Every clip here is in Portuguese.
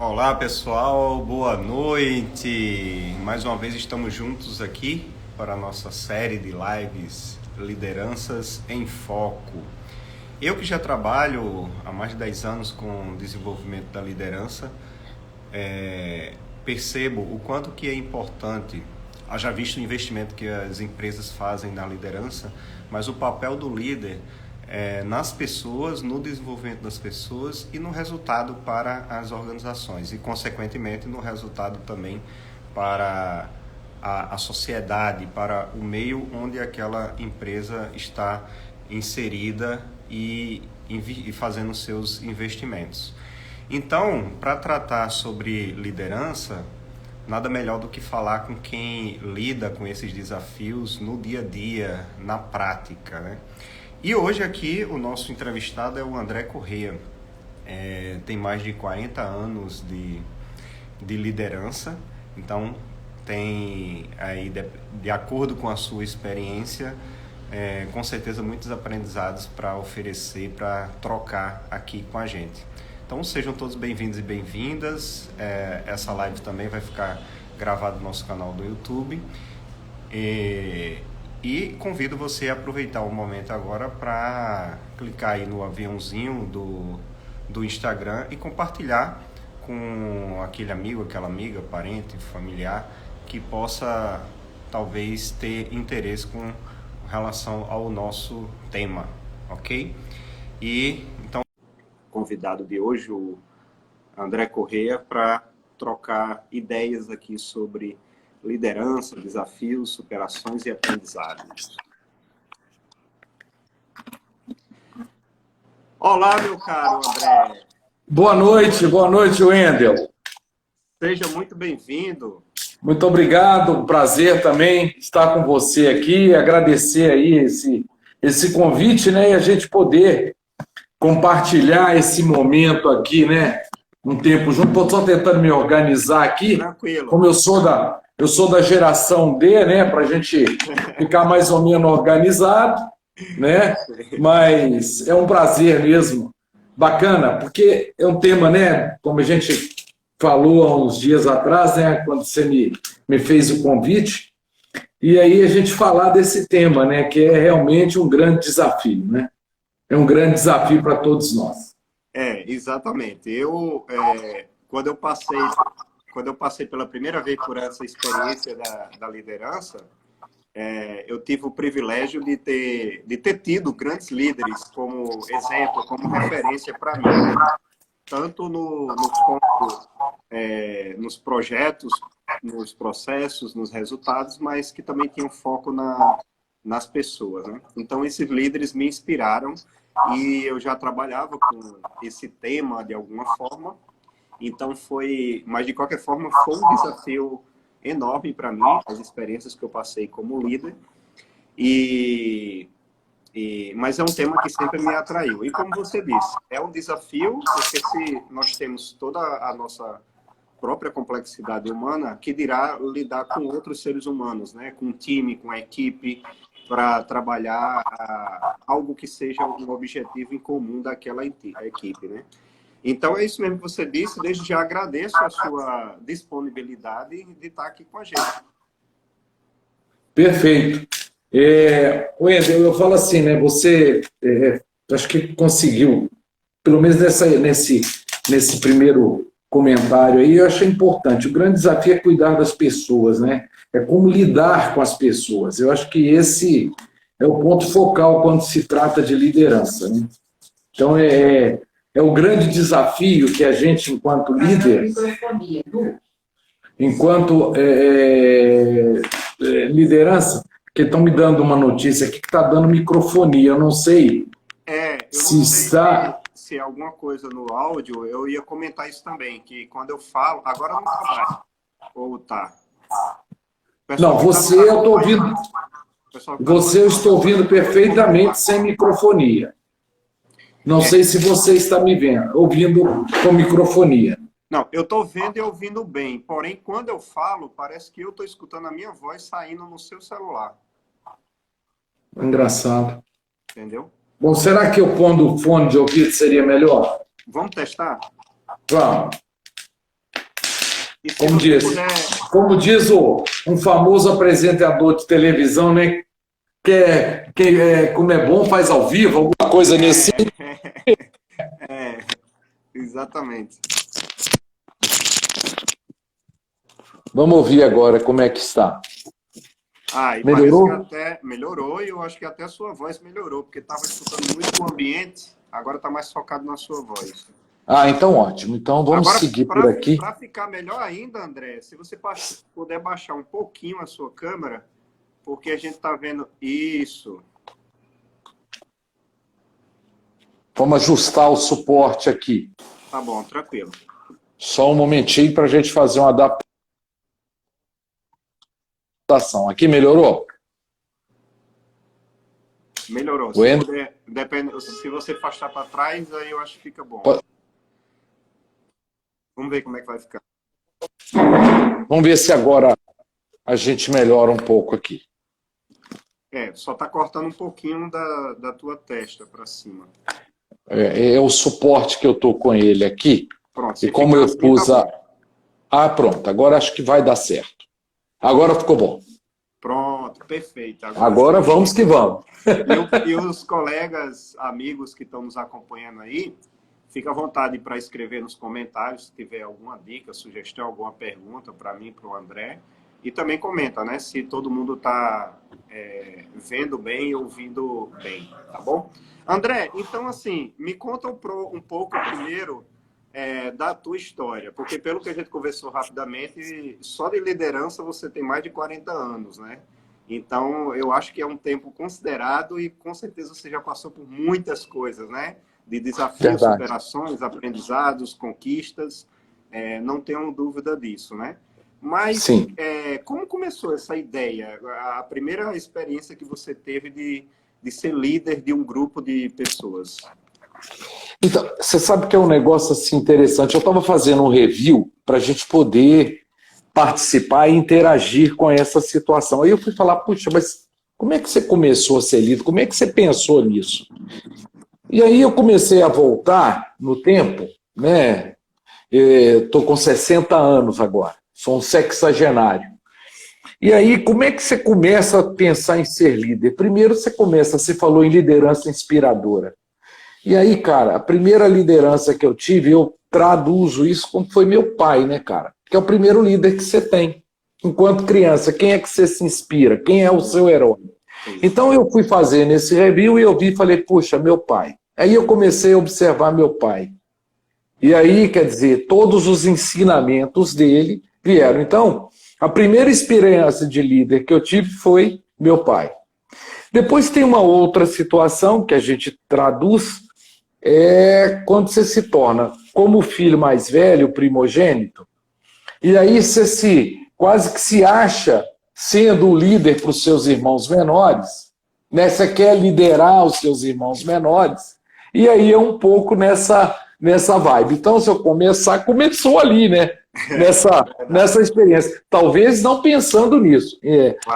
Olá pessoal, boa noite. Mais uma vez estamos juntos aqui para a nossa série de lives Lideranças em Foco. Eu que já trabalho há mais de 10 anos com o desenvolvimento da liderança, percebo o quanto que é importante, haja visto o investimento que as empresas fazem na liderança, mas o papel do líder nas pessoas, no desenvolvimento das pessoas e no resultado para as organizações e, consequentemente, no resultado também para a sociedade, para o meio onde aquela empresa está inserida e fazendo seus investimentos. Então, para tratar sobre liderança, nada melhor do que falar com quem lida com esses desafios no dia a dia, na prática, né? E hoje aqui o nosso entrevistado é o André Corrêa. Tem mais de 40 anos de liderança, então tem aí, de acordo com a sua experiência, com certeza muitos aprendizados para oferecer, para trocar aqui com a gente. Então sejam todos bem-vindos e bem-vindas. Essa live também vai ficar gravada no nosso canal do YouTube. E convido você a aproveitar o momento agora para clicar aí no aviãozinho do Instagram e compartilhar com aquele amigo, aquela amiga, parente, familiar, que possa talvez ter interesse com relação ao nosso tema, ok? E então, convidado de hoje, o André Corrêa, para trocar ideias aqui sobre liderança, desafios, superações e aprendizados. Olá, meu caro André. Boa noite, Wendel. Seja muito bem-vindo. Muito obrigado, um prazer também estar com você aqui, agradecer aí esse convite, né, e a gente poder compartilhar esse momento aqui, né, um tempo junto. Estou só tentando me organizar aqui. Tranquilo. Como eu sou da geração D, né, para a gente ficar mais ou menos organizado, né, mas é um prazer mesmo, bacana, porque é um tema, né, como a gente falou há uns dias atrás, né, quando você me fez o convite, e aí a gente falar desse tema, né, que é realmente um grande desafio, né, é um grande desafio para todos nós. Exatamente. Quando eu passei pela primeira vez por essa experiência da liderança, eu tive o privilégio de ter tido grandes líderes como exemplo, como referência para mim, tanto nos projetos, nos processos, nos resultados, mas que também tinham foco nas pessoas, né? Então, esses líderes me inspiraram e eu já trabalhava com esse tema de alguma forma. Então mas de qualquer forma foi um desafio enorme para mim, as experiências que eu passei como líder, mas é um tema que sempre me atraiu. E como você disse, é um desafio, porque se nós temos toda a nossa própria complexidade humana, que dirá lidar com outros seres humanos, né? Com um time, com a equipe, para trabalhar algo que seja um objetivo em comum daquela equipe, né? Então, é isso mesmo que você disse. Desde já agradeço a sua disponibilidade de estar aqui com a gente. Perfeito. Wendel, eu falo assim, né? Você acho que conseguiu, pelo menos nesse primeiro comentário aí, eu achei importante. O grande desafio é cuidar das pessoas, né? É como lidar com as pessoas. Eu acho que esse é o ponto focal quando se trata de liderança, né? Então, é o grande desafio que a gente, enquanto líder, enquanto liderança, que estão me dando uma notícia aqui que está dando microfonia, eu não sei se alguma coisa no áudio, eu ia comentar isso também, que quando eu falo, agora não está mais, ou tá? Não, você eu estou ouvindo, você eu estou ouvindo perfeitamente sem microfonia. Não sei se você está me vendo, ouvindo com microfonia. Não, eu estou vendo e ouvindo bem. Porém, quando eu falo, parece que eu estou escutando a minha voz saindo no seu celular. Engraçado. Entendeu? Bom, será que eu pondo o fone de ouvido seria melhor? Vamos testar? Vamos. E se Como você diz, puder... um famoso apresentador de televisão, né? Como é bom, faz ao vivo, alguma coisa nesse. É, exatamente. Vamos ouvir agora como é que está. E Melhorou? parece que até melhorou, e eu acho que até a sua voz melhorou, porque estava escutando muito o ambiente, agora está mais focado na sua voz. Então ótimo. Então vamos Agora, seguir por aqui. para ficar melhor ainda, André, se você puder baixar um pouquinho a sua câmera, porque a gente está vendo isso. Vamos ajustar o suporte aqui. Tá bom, tranquilo. Só um momentinho para a gente fazer uma adaptação. Aqui melhorou? Melhorou. Bueno. Se você afastar para trás, aí eu acho que fica bom. Vamos ver como é que vai ficar. Vamos ver se agora a gente melhora um pouco aqui. Só está cortando um pouquinho da tua testa para cima. É o suporte que eu estou com ele aqui. Pronto. E como eu pus pronto. Agora acho que vai dar certo. Agora ficou bom. Pronto, perfeito. Agora vamos que vamos. E os colegas, amigos que estão nos acompanhando aí, fica à vontade para escrever nos comentários se tiver alguma dica, sugestão, alguma pergunta para mim, para o André. E também comenta, né? Se todo mundo está vendo bem e ouvindo bem, tá bom? André, então assim, me conta um pouco primeiro da tua história, porque pelo que a gente conversou rapidamente, só de liderança você tem mais de 40 anos, né? Então, eu acho que é um tempo considerado e com certeza você já passou por muitas coisas, né? De desafios, superações, aprendizados, conquistas, não tenho dúvida disso, né? Mas como começou essa ideia? A primeira experiência que você teve de ser líder de um grupo de pessoas? Então, você sabe que é um negócio assim interessante. Eu estava fazendo um review para a gente poder participar e interagir com essa situação. Aí eu fui falar, puxa, mas como é que você começou a ser líder? Como é que você pensou nisso? E aí eu comecei a voltar no tempo, né? Estou com 60 anos agora, sou um sexagenário. E aí, como é que você começa a pensar em ser líder? Primeiro você falou em liderança inspiradora. E aí, cara, a primeira liderança que eu tive, eu traduzo isso como foi meu pai, né, cara? Que é o primeiro líder que você tem. Enquanto criança, quem é que você se inspira? Quem é o seu herói? Então eu fui fazer nesse review e eu vi e falei, puxa, meu pai. Aí eu comecei a observar meu pai. E aí, quer dizer, todos os ensinamentos dele vieram. Então, a primeira experiência de líder que eu tive foi meu pai. Depois tem uma outra situação que a gente traduz, quando você se torna como o filho mais velho, o primogênito, e aí você quase que se acha sendo o líder para os seus irmãos menores, né? Você quer liderar os seus irmãos menores, e aí é um pouco nessa vibe. Então, se eu começou ali, né? Nessa experiência. Talvez não pensando nisso,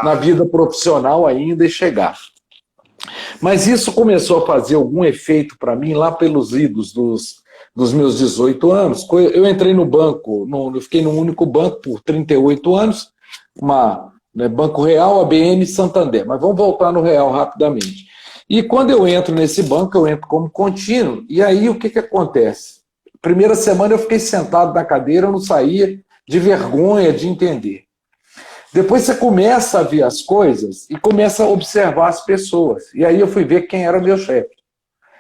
na vida profissional ainda e chegar. Mas isso começou a fazer algum efeito para mim lá pelos idos dos meus 18 anos. Eu entrei no banco, eu fiquei num único banco por 38 anos, Banco Real, ABN e Santander. Mas vamos voltar no Real rapidamente. E quando eu entro nesse banco, eu entro como contínuo, e aí o que acontece? Primeira semana eu fiquei sentado na cadeira, eu não saía de vergonha de entender. Depois você começa a ver as coisas e começa a observar as pessoas. E aí eu fui ver quem era meu chefe.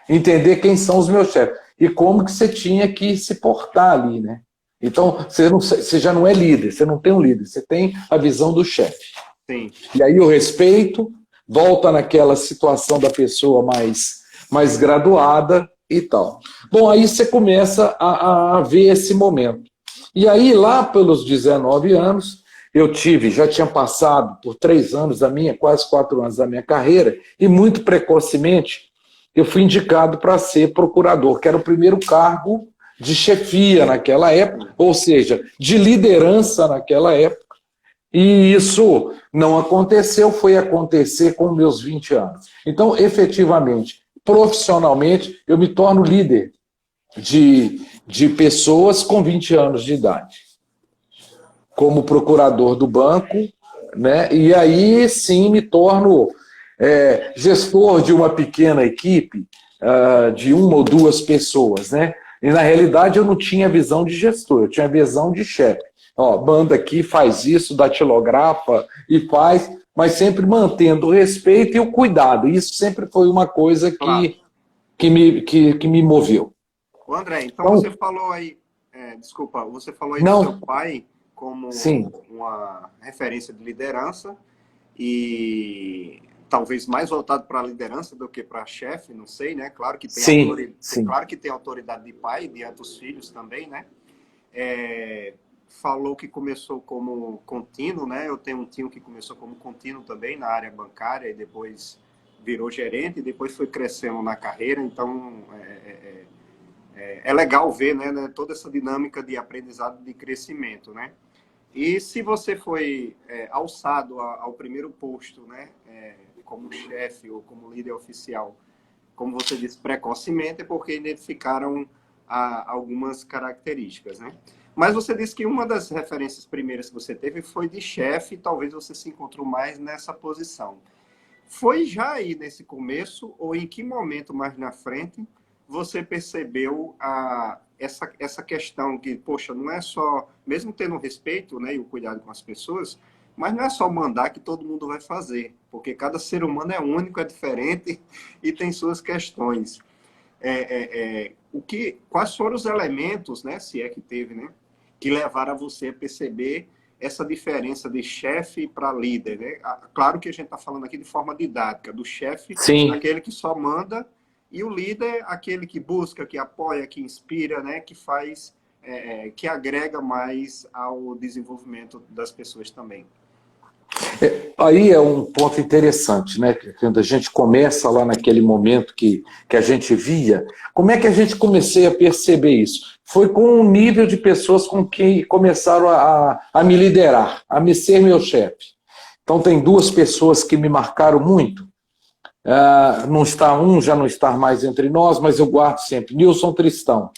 Entender quem são os meus chefes. E como que você tinha que se portar ali, né? Então, você já não é líder, você não tem um líder, você tem a visão do chefe. Sim. E aí o respeito volta naquela situação da pessoa mais graduada e tal. Bom, aí você começa a ver esse momento. E aí, lá pelos 19 anos, já tinha passado por 3 anos quase 4 anos da minha carreira, e muito precocemente eu fui indicado para ser procurador, que era o primeiro cargo de chefia naquela época, ou seja, de liderança naquela época. E isso não aconteceu, foi acontecer com meus 20 anos. Então, efetivamente, profissionalmente, eu me torno líder de pessoas com 20 anos de idade. como procurador do banco, né? E aí sim me torno gestor de uma pequena equipe de uma ou duas pessoas, né? E na realidade eu não tinha visão de gestor, eu tinha visão de chefe. Ó, banda aqui faz isso, datilografa e faz, mas sempre mantendo o respeito e o cuidado. Isso sempre foi uma coisa Claro. que me moveu. Ô, André, então Então, você falou aí, desculpa, você falou aí do não, seu pai como sim, uma referência de liderança e talvez mais voltado para a liderança do que para chefe, não sei, né? Claro que tem sim, sim. claro que tem autoridade de pai diante dos filhos também, né? Falou que começou como contínuo, né? Eu tenho um tio que começou como contínuo também na área bancária e depois virou gerente e depois foi crescendo na carreira, então é legal ver, né, toda essa dinâmica de aprendizado, de crescimento, né? E se você foi alçado ao primeiro posto, né, como chefe ou como líder oficial, como você disse, precocemente, é porque identificaram algumas características, né? Mas você disse que uma das referências primeiras que você teve foi de chefe, e talvez você se encontrou mais nessa posição. Foi já aí nesse começo, ou em que momento mais na frente, você percebeu essa questão que, poxa, não é só, mesmo tendo respeito, né, e o cuidado com as pessoas, mas não é só mandar que todo mundo vai fazer, porque cada ser humano é único, é diferente e tem suas questões. Quais foram os elementos, né, se é que teve, né, que levaram a você a perceber essa diferença de chefe para líder, né? Claro que a gente está falando aqui de forma didática, do chefe, Sim. aquele que só manda, e o líder, aquele que busca, que apoia, que inspira, né? Que faz, que agrega mais ao desenvolvimento das pessoas também. Aí é um ponto interessante, né? Quando a gente começa lá naquele momento que a gente via, como é que a gente comecei a perceber isso? Foi com um nível de pessoas com quem começaram a me liderar, a me ser meu chefe. Então tem duas pessoas que me marcaram muito. Não está um, já não está mais entre nós, mas eu guardo sempre. Nilson Tristão.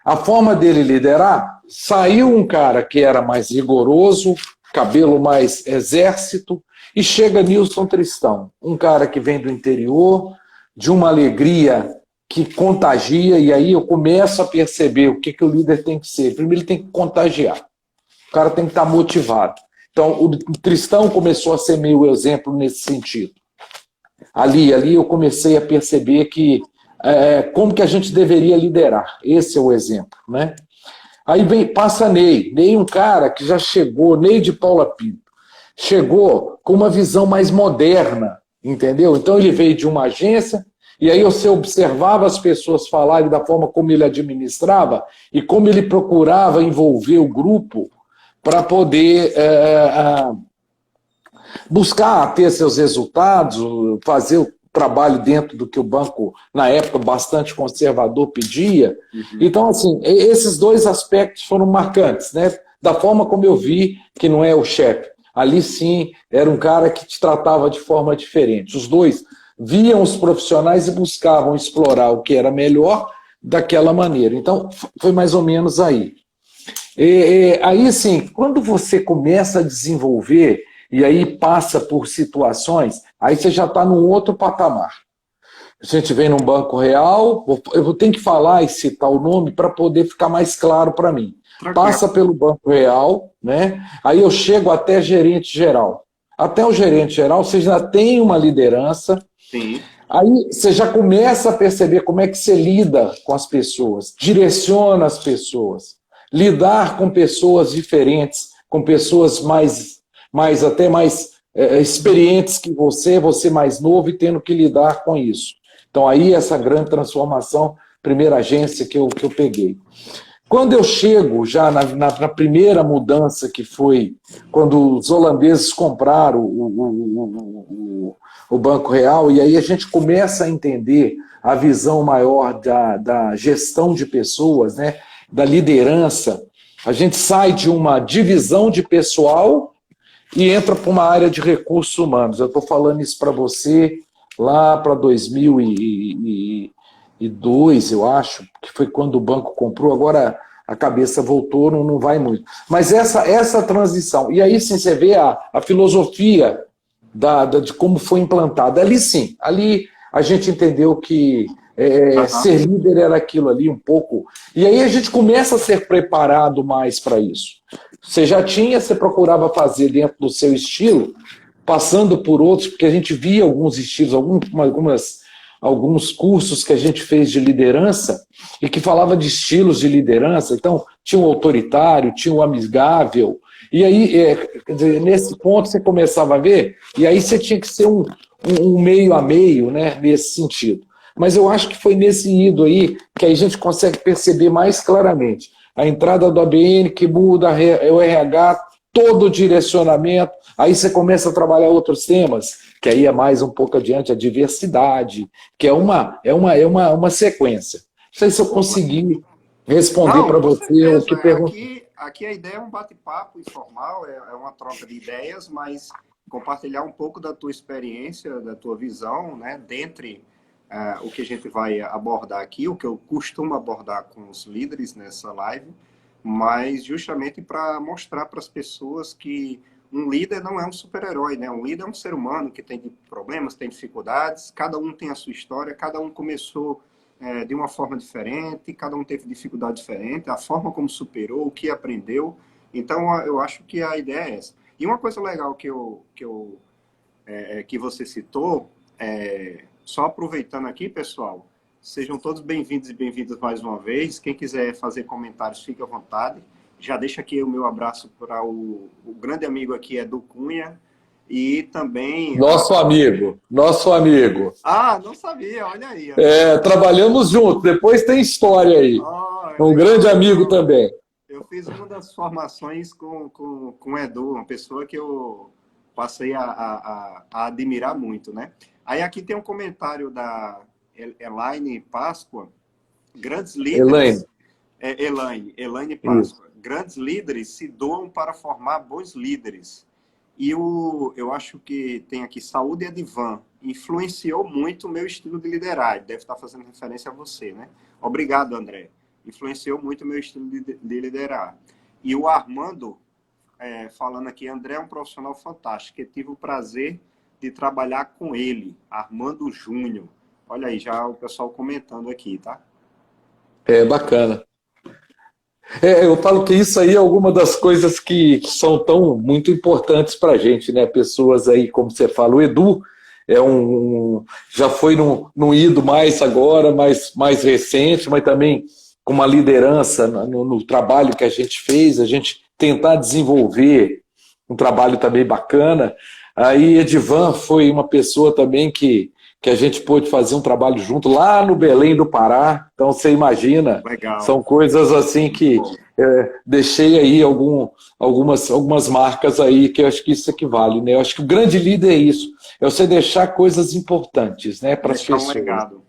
A forma dele liderar, saiu um cara que era mais rigoroso, cabelo mais exército, e chega Nilson Tristão, um cara que vem do interior, de uma alegria que contagia, e aí eu começo a perceber o que o líder tem que ser. Primeiro ele tem que contagiar, o cara tem que estar motivado. Então o Tristão começou a ser meu exemplo nesse sentido. Ali eu comecei a perceber que como que a gente deveria liderar. Esse é o exemplo, né? Aí passa Ney, um cara que já chegou, Ney de Paula Pinto, chegou com uma visão mais moderna, entendeu? Então ele veio de uma agência, e aí você observava as pessoas falarem da forma como ele administrava e como ele procurava envolver o grupo para poder buscar ter seus resultados, fazer o trabalho dentro do que o banco, na época, bastante conservador, pedia. Uhum. Então, assim, esses dois aspectos foram marcantes, né? Da forma como eu vi que não é o chefe. Ali, sim, era um cara que te tratava de forma diferente. Os dois viam os profissionais e buscavam explorar o que era melhor daquela maneira. Então, foi mais ou menos aí. Aí, sim, quando você começa a desenvolver e aí passa por situações, aí você já está num outro patamar. A gente vem num banco real, eu vou ter que falar e citar o nome para poder ficar mais claro para mim. Passa pelo banco real, né? Aí eu chego até gerente geral. Até o gerente geral, você já tem uma liderança. Sim. Aí você já começa a perceber como é que você lida com as pessoas, direciona as pessoas, lidar com pessoas diferentes, com pessoas mais experientes que você mais novo e tendo que lidar com isso. Então aí essa grande transformação, primeira agência que eu peguei. Quando eu chego já na primeira mudança, que foi quando os holandeses compraram o Banco Real, e aí a gente começa a entender a visão maior da gestão de pessoas, né, da liderança, a gente sai de uma divisão de pessoal e entra para uma área de recursos humanos. Eu estou falando isso para você lá para 2002, eu acho, que foi quando o banco comprou. Agora, a cabeça voltou, não vai muito. Mas essa transição, e aí sim você vê a filosofia de como foi implantada. Ali sim, ali a gente entendeu que ser líder era aquilo ali um pouco. E aí a gente começa a ser preparado mais para isso. Você já tinha, você procurava fazer dentro do seu estilo, passando por outros, porque a gente via alguns estilos, alguns cursos que a gente fez de liderança e que falava de estilos de liderança. Então, tinha o autoritário, tinha o amigável. E aí, quer dizer, nesse ponto, você começava a ver, e aí você tinha que ser um meio a meio, né, nesse sentido. Mas eu acho que foi nesse ido aí que aí a gente consegue perceber mais claramente. A entrada do ABN que muda, o RH, todo o direcionamento, aí você começa a trabalhar outros temas, que aí é mais um pouco adiante, a diversidade, que é uma sequência. Não sei se eu consegui responder para você o que perguntou. Aqui a ideia é um bate-papo informal, é uma troca de ideias, mas compartilhar um pouco da tua experiência, da tua visão, né, dentre o que a gente vai abordar aqui, o que eu costumo abordar com os líderes nessa live, mas justamente para mostrar para as pessoas que um líder não é um super-herói, né? Um líder é um ser humano que tem problemas, tem dificuldades, cada um tem a sua história, cada um começou de uma forma diferente, cada um teve dificuldade diferente, a forma como superou, o que aprendeu. Então, eu acho que a ideia é essa. E uma coisa legal que você citou, só aproveitando aqui, pessoal, sejam todos bem-vindos e bem-vindas mais uma vez. Quem quiser fazer comentários, fique à vontade. Já deixo aqui o meu abraço para o grande amigo aqui, Edu Cunha, e também... Nosso amigo. Ah, não sabia, olha aí. Trabalhamos juntos, depois tem história aí. Um grande amigo também. Eu fiz uma das formações com o Edu, uma pessoa que eu passei a admirar muito, né? Aí aqui tem um comentário da Elaine Páscoa. Grandes líderes... Elaine Páscoa. Isso. Grandes líderes se doam para formar bons líderes. E eu acho que tem aqui Saúde Edivan. Influenciou muito o meu estilo de liderar. Deve estar fazendo referência a você, né? Obrigado, André. Influenciou muito o meu estilo de liderar. E o Armando, falando aqui, André é um profissional fantástico. Eu tive o prazer de trabalhar com ele, Armando Júnior. Olha aí, já o pessoal comentando aqui, tá? Bacana. Eu falo que isso aí é alguma das coisas que são muito importantes para a gente, né? Pessoas aí, como você fala, o Edu já foi num ido mais agora, mais recente, mas também com uma liderança no trabalho que a gente fez, a gente tentar desenvolver um trabalho também bacana. Aí Edivan foi uma pessoa também que a gente pôde fazer um trabalho junto lá no Belém do Pará. Então, você imagina, legal. São coisas assim que deixei aí algumas marcas aí, que eu acho que isso equivale, né? Eu acho que o grande líder é isso, é você deixar coisas importantes, né, para as pessoas. Um legado.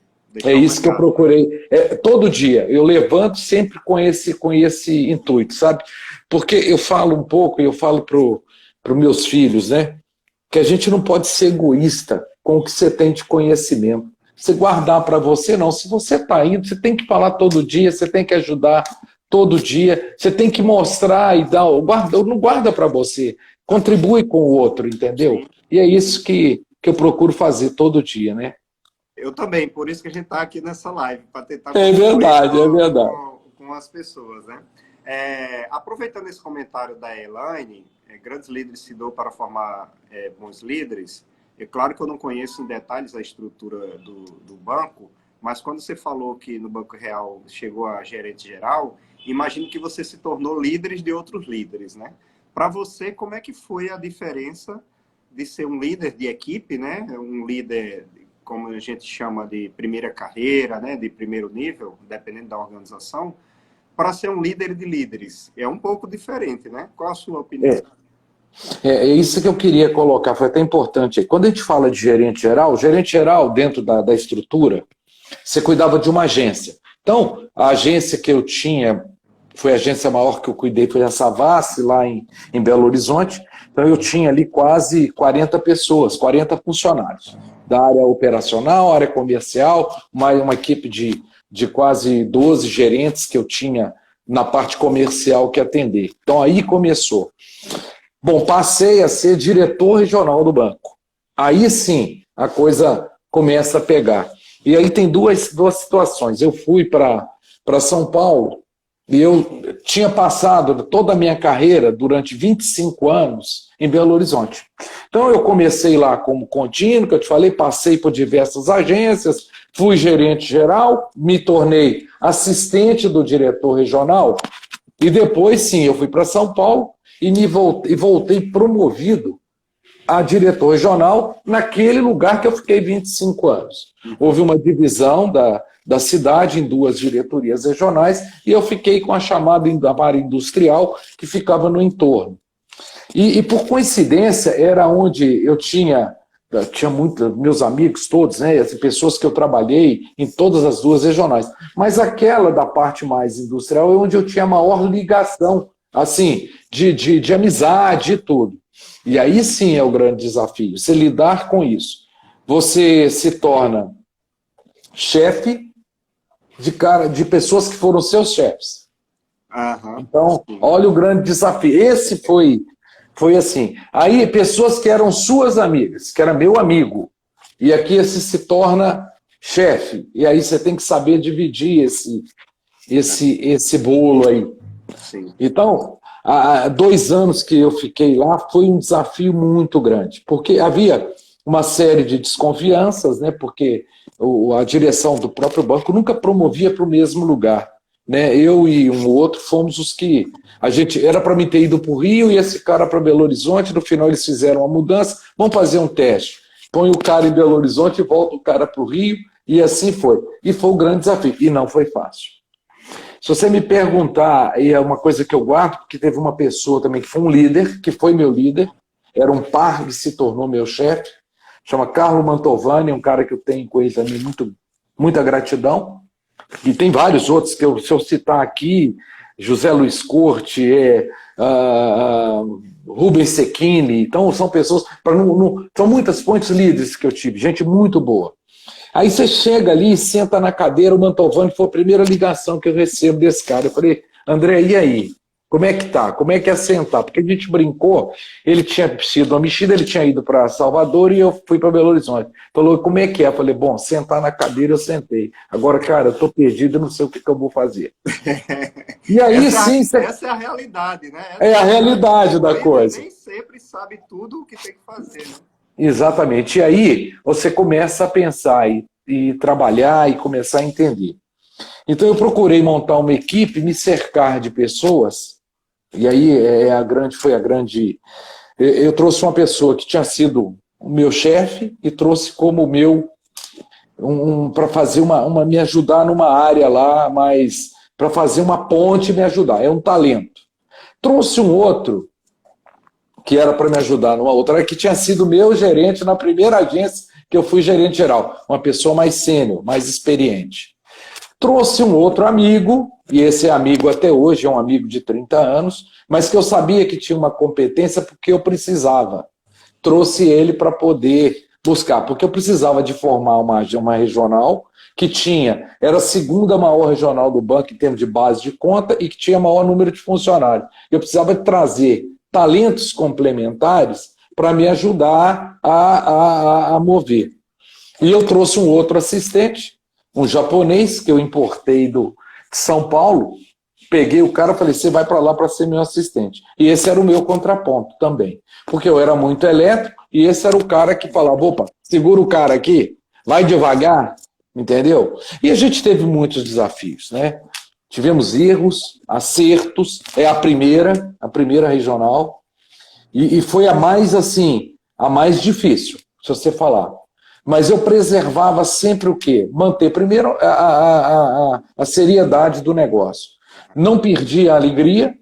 Isso que eu procurei. Todo dia, eu levanto sempre com esse intuito, sabe? Porque eu falo um pouco, eu falo para os meus filhos, né, que a gente não pode ser egoísta com o que você tem de conhecimento. Você guardar para você, não. Se você está indo, você tem que falar todo dia, você tem que ajudar todo dia, você tem que mostrar e dar. Não guarda para você, contribui com o outro, entendeu? Sim. E é isso que eu procuro fazer todo dia, né? Eu também, por isso que a gente está aqui nessa live, para tentar... É verdade. Com as pessoas, né? Aproveitando esse comentário da Elaine, grandes líderes se dão para formar bons líderes. É claro que eu não conheço em detalhes a estrutura do banco, mas quando você falou que no Banco Real chegou a gerente geral, imagino que você se tornou líderes de outros líderes, né? Para você, como é que foi a diferença de ser um líder de equipe, né? Um líder, como a gente chama de primeira carreira, né? De primeiro nível, dependendo da organização, para ser um líder de líderes. É um pouco diferente, né? Qual a sua opinião? É isso que eu queria colocar, foi até importante. Quando a gente fala de gerente geral, dentro da estrutura, você cuidava de uma agência. Então, a agência que eu tinha, foi a agência maior que eu cuidei, foi a Savassi, lá em Belo Horizonte. Então, eu tinha ali quase 40 pessoas, 40 funcionários, da área operacional, área comercial, uma equipe de quase 12 gerentes que eu tinha na parte comercial que atender. Então aí começou. Bom, passei a ser diretor regional do banco. Aí sim, a coisa começa a pegar. E aí tem duas situações. Eu fui para São Paulo e eu tinha passado toda a minha carreira, durante 25 anos, em Belo Horizonte. Então eu comecei lá como contínuo, que eu te falei, passei por diversas agências, fui gerente geral, me tornei assistente do diretor regional e depois sim, eu fui para São Paulo e voltei promovido a diretor regional naquele lugar que eu fiquei 25 anos. Houve uma divisão da cidade em duas diretorias regionais e eu fiquei com a chamada área industrial que ficava no entorno. E por coincidência, era onde eu tinha muitos, meus amigos todos, né, as pessoas que eu trabalhei em todas as duas regionais. Mas aquela da parte mais industrial é onde eu tinha a maior ligação, assim, de amizade e tudo. E aí sim é o grande desafio, você lidar com isso. Você se torna chefe de pessoas que foram seus chefes. Então, olha o grande desafio. Esse foi assim. Aí, pessoas que eram suas amigas, que era meu amigo, e aqui esse se torna chefe. E aí você tem que saber dividir esse bolo aí. Sim. Então, há 2 anos que eu fiquei lá, foi um desafio muito grande, porque havia uma série de desconfianças, né, porque a direção do próprio banco nunca promovia para o mesmo lugar. Né? Eu e um outro fomos os que... A gente era para mim ter ido para o Rio e esse cara para Belo Horizonte, no final eles fizeram uma mudança, vamos fazer um teste. Põe o cara em Belo Horizonte e volta o cara para o Rio, e assim foi. E foi um grande desafio, e não foi fácil. Se você me perguntar, e é uma coisa que eu guardo, porque teve uma pessoa também que foi um líder, que foi meu líder, era um par que se tornou meu chefe, chama Carlo Mantovani, um cara que eu tenho com ele também muita gratidão, e tem vários outros, que se eu citar aqui, José Luiz Corte, Rubens Secchini, então são pessoas, são muitas fontes líderes que eu tive, gente muito boa. Aí você chega ali, senta na cadeira, o Mantovani foi a primeira ligação que eu recebo desse cara. Eu falei, André, e aí? Como é que tá? Como é que é sentar? Porque a gente brincou, ele tinha sido uma mexida, ele tinha ido para Salvador e eu fui para Belo Horizonte. Falou, como é que é? Eu falei, bom, sentar na cadeira eu sentei. Agora, cara, eu tô perdido, eu não sei o que eu vou fazer. E aí essa é a realidade, né? É a realidade da coisa. Nem sempre sabe tudo o que tem que fazer, né? Exatamente. E aí você começa a pensar e trabalhar e começar a entender. Então eu procurei montar uma equipe, me cercar de pessoas, e aí foi a grande... Eu trouxe uma pessoa que tinha sido o meu chefe e trouxe como meu para fazer me ajudar numa área lá, mas para fazer uma ponte e me ajudar. É um talento. Trouxe um outro que era para me ajudar numa outra, que tinha sido meu gerente na primeira agência que eu fui gerente geral, uma pessoa mais sênior, mais experiente. Trouxe um outro amigo, e esse amigo até hoje é um amigo de 30 anos, mas que eu sabia que tinha uma competência porque eu precisava. Trouxe ele para poder buscar, porque eu precisava de formar uma regional que era a segunda maior regional do banco em termos de base de conta e que tinha maior número de funcionários. Eu precisava trazer talentos complementares para me ajudar a mover. E eu trouxe um outro assistente, um japonês, que eu importei de São Paulo, peguei o cara e falei, você vai para lá para ser meu assistente. E esse era o meu contraponto também, porque eu era muito elétrico e esse era o cara que falava, opa, segura o cara aqui, vai devagar, entendeu? E a gente teve muitos desafios, né? Tivemos erros, acertos, é a primeira regional, e foi a mais difícil, se você falar. Mas eu preservava sempre o quê? Manter, primeiro, a seriedade do negócio. Não perdia a alegria,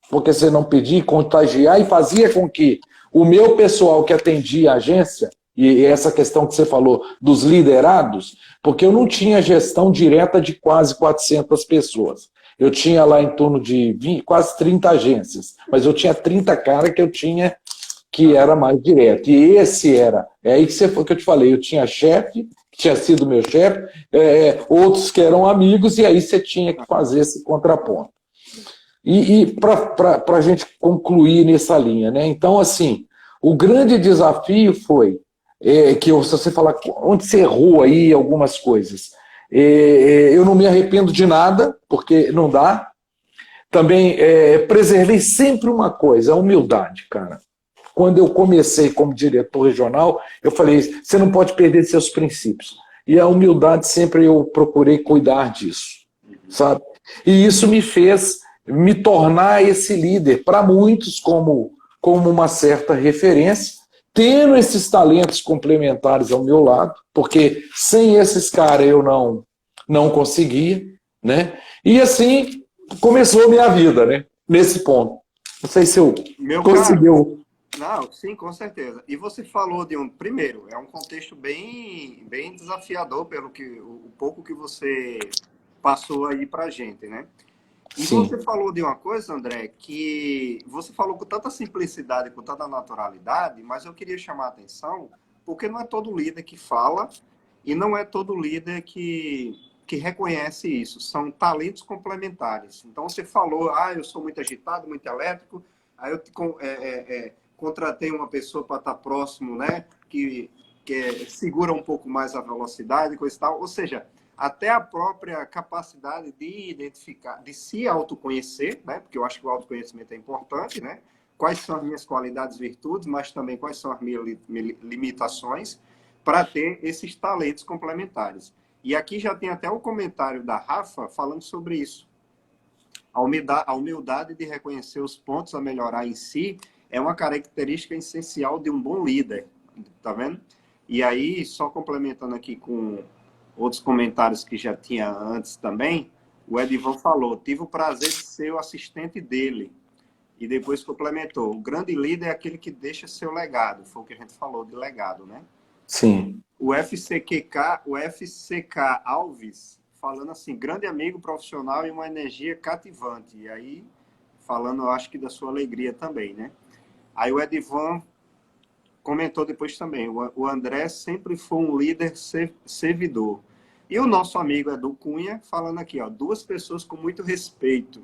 porque você não pedia, contagiar, e fazia com que o meu pessoal que atendia a agência, e essa questão que você falou dos liderados, porque eu não tinha gestão direta de quase 400 pessoas. Eu tinha lá em torno de quase 30 agências, mas eu tinha 30 caras que era mais direto. E esse é aí que eu te falei, eu tinha chefe, que tinha sido meu chefe, outros que eram amigos, e aí você tinha que fazer esse contraponto. E para a gente concluir nessa linha, né? Então, assim, o grande desafio foi que se você falar onde você errou aí algumas coisas, eu não me arrependo de nada, porque não dá. Também preservei sempre uma coisa, a humildade, cara. Quando eu comecei como diretor regional, eu falei, você não pode perder seus princípios. E a humildade sempre eu procurei cuidar disso, sabe? E isso me fez me tornar esse líder, para muitos como uma certa referência, tendo esses talentos complementares ao meu lado, porque sem esses caras eu não conseguia, né? E assim começou a minha vida, né? Nesse ponto. Não sei se eu conseguiu. Não, sim, com certeza. E você falou de primeiro, é um contexto bem, bem desafiador pelo que o pouco que você passou aí pra gente, né? E Sim. você falou de uma coisa, André, que você falou com tanta simplicidade, com tanta naturalidade, mas eu queria chamar a atenção, porque não é todo líder que fala e não é todo líder que reconhece isso. São talentos complementares. Então, você falou, eu sou muito agitado, muito elétrico, aí eu contratei uma pessoa para estar próximo, né, que segura um pouco mais a velocidade, coisa e tal. Ou seja, até a própria capacidade de identificar, de se autoconhecer, né? Porque eu acho que o autoconhecimento é importante, né? Quais são as minhas qualidades, virtudes, mas também quais são as minhas limitações para ter esses talentos complementares. E aqui já tem até um comentário da Rafa falando sobre isso. A humildade de reconhecer os pontos a melhorar em si é uma característica essencial de um bom líder, tá vendo? E aí, só complementando aqui com outros comentários que já tinha antes também, o Edivan falou, tive o prazer de ser o assistente dele. E depois complementou, o grande líder é aquele que deixa seu legado. Foi o que a gente falou de legado, né? Sim. O FCK Alves, falando assim, grande amigo profissional e uma energia cativante. E aí, falando, eu acho que da sua alegria também, né? Aí o Edivan comentou depois também, o André sempre foi um líder servidor. E o nosso amigo Edu Cunha falando aqui, ó, duas pessoas com muito respeito,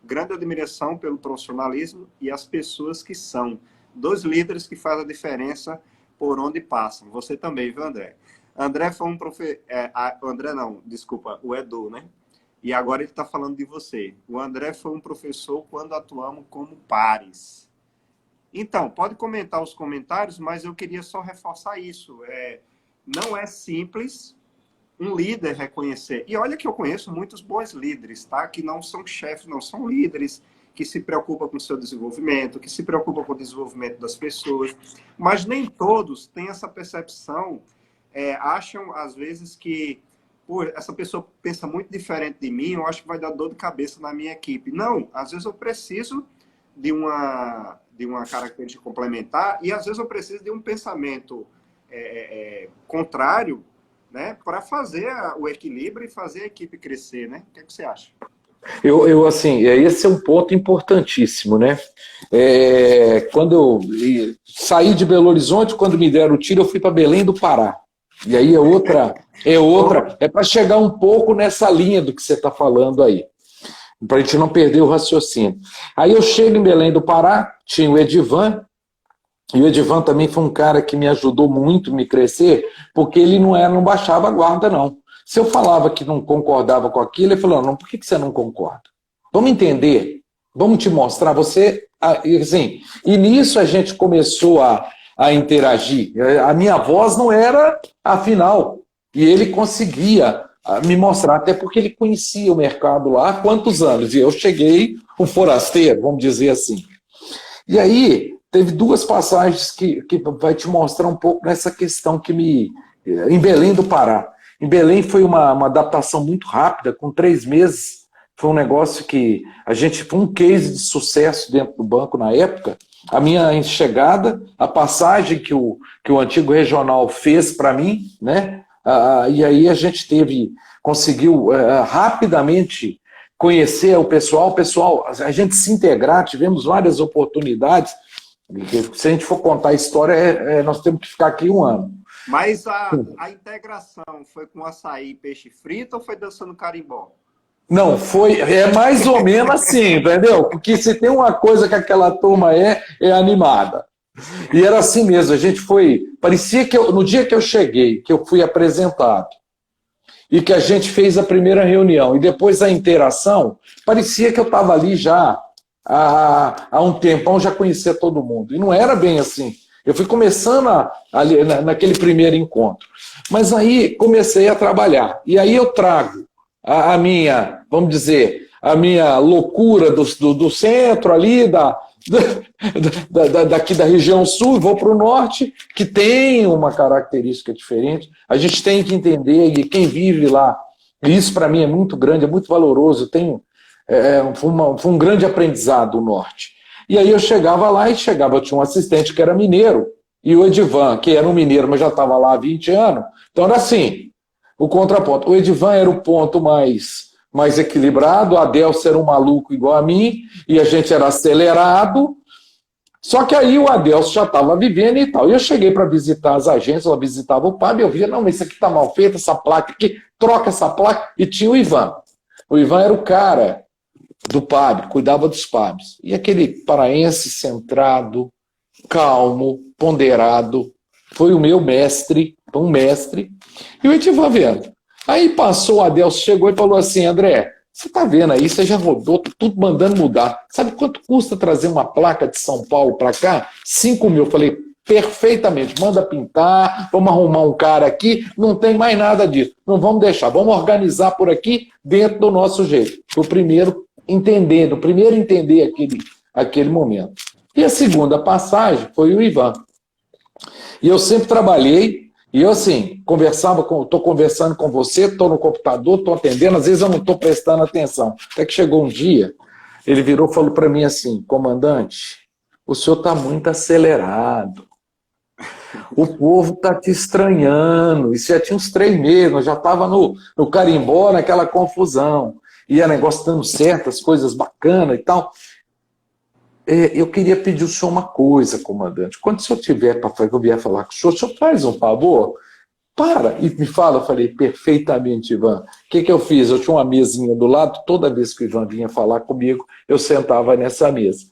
grande admiração pelo profissionalismo e as pessoas que são. Dois líderes que fazem a diferença por onde passam. Você também, viu, André? André foi um André não, desculpa, o Edu, né? E agora ele está falando de você. O André foi um professor quando atuamos como pares. Então, pode comentar os comentários, mas eu queria só reforçar isso. Não é simples um líder reconhecer. E olha que eu conheço muitos bons líderes, tá? Que não são chefes, não são líderes, que se preocupam com o seu desenvolvimento, que se preocupam com o desenvolvimento das pessoas. Mas nem todos têm essa percepção, acham, às vezes, que essa pessoa pensa muito diferente de mim, eu acho que vai dar dor de cabeça na minha equipe. Não, às vezes eu preciso de uma característica complementar e às vezes eu preciso de um pensamento contrário, né, para fazer o equilíbrio e fazer a equipe crescer, né? O que você acha? Assim, esse é um ponto importantíssimo, né? Quando eu saí de Belo Horizonte, quando me deram o tiro, eu fui para Belém do Pará. E aí é para chegar um pouco nessa linha do que você está falando aí, para a gente não perder o raciocínio. Aí eu chego em Belém do Pará, tinha o Edivan, e o Edivan também foi um cara que me ajudou muito a me crescer, porque ele não baixava a guarda, não. Se eu falava que não concordava com aquilo, ele falou, não, por que você não concorda? Vamos entender, vamos te mostrar, assim, e nisso a gente começou a interagir. A minha voz não era a final, e ele conseguia me mostrar, até porque ele conhecia o mercado lá há quantos anos, e eu cheguei um forasteiro, vamos dizer assim. E aí, teve duas passagens que vai te mostrar um pouco nessa questão em Belém do Pará. Em Belém foi uma adaptação muito rápida, com 3 meses. Foi um negócio que foi um case de sucesso dentro do banco na época. A minha chegada, a passagem que o antigo regional fez para mim, né? E aí a gente conseguiu rapidamente conhecer o pessoal, a gente se integrar, tivemos várias oportunidades. Se a gente for contar a história, nós temos que ficar aqui 1 ano. Mas a integração foi com açaí e peixe frito ou foi dançando carimbó? Não, é mais ou menos assim, entendeu? Porque se tem uma coisa que aquela turma é animada. E era assim mesmo, a gente foi, parecia que no dia que eu cheguei, que eu fui apresentado, e que a gente fez a primeira reunião, e depois a interação, parecia que eu estava ali já há um tempão, já conhecia todo mundo. E não era bem assim. Eu fui começando ali, naquele primeiro encontro. Mas aí comecei a trabalhar. E aí eu trago a minha, vamos dizer, a minha loucura do centro ali, daqui da região sul, vou para o norte, que tem uma característica diferente. A gente tem que entender, e quem vive lá, e isso para mim é muito grande, é muito valoroso, eu tenho, foi um grande aprendizado o norte. E aí eu chegava lá eu tinha um assistente que era mineiro, e o Edivan, que era um mineiro, mas já estava lá há 20 anos, então era assim, o contraponto. O Edivan era o ponto mais equilibrado, o Adelso era um maluco igual a mim, e a gente era acelerado, só que aí o Adelso já estava vivendo e tal. E eu cheguei para visitar as agências, ela visitava o PAB, eu via, não, mas isso aqui está mal feito, essa placa aqui, troca essa placa, e tinha o Ivan. O Ivan era o cara do PAB, cuidava dos PABs. E aquele paraense centrado, calmo, ponderado, foi o meu mestre, um mestre, e o Edivan vendo. Aí passou, o Adelso chegou e falou assim, André, você está vendo aí, você já rodou, tudo mandando mudar. Sabe quanto custa trazer uma placa de São Paulo para cá? 5 mil. Eu falei, perfeitamente, manda pintar, vamos arrumar um cara aqui, não tem mais nada disso. Não vamos deixar, vamos organizar por aqui dentro do nosso jeito. Foi o primeiro entender aquele momento. E a segunda passagem foi o Ivan. E eu sempre trabalhei, e eu assim, estou conversando com você, estou no computador, estou atendendo, às vezes eu não estou prestando atenção. Até que chegou um dia, ele virou e falou para mim assim, comandante, o senhor está muito acelerado, o povo está te estranhando, isso já tinha uns 3 meses, eu já estava no carimbó, naquela confusão, e o negócio dando certo, as coisas bacanas e tal. Eu queria pedir o senhor uma coisa, comandante. Quando o senhor tiver para eu vier falar com o senhor faz um favor? Para e me fala. Eu falei, perfeitamente, Ivan. O que eu fiz? Eu tinha uma mesinha do lado, toda vez que o Ivan vinha falar comigo, eu sentava nessa mesa.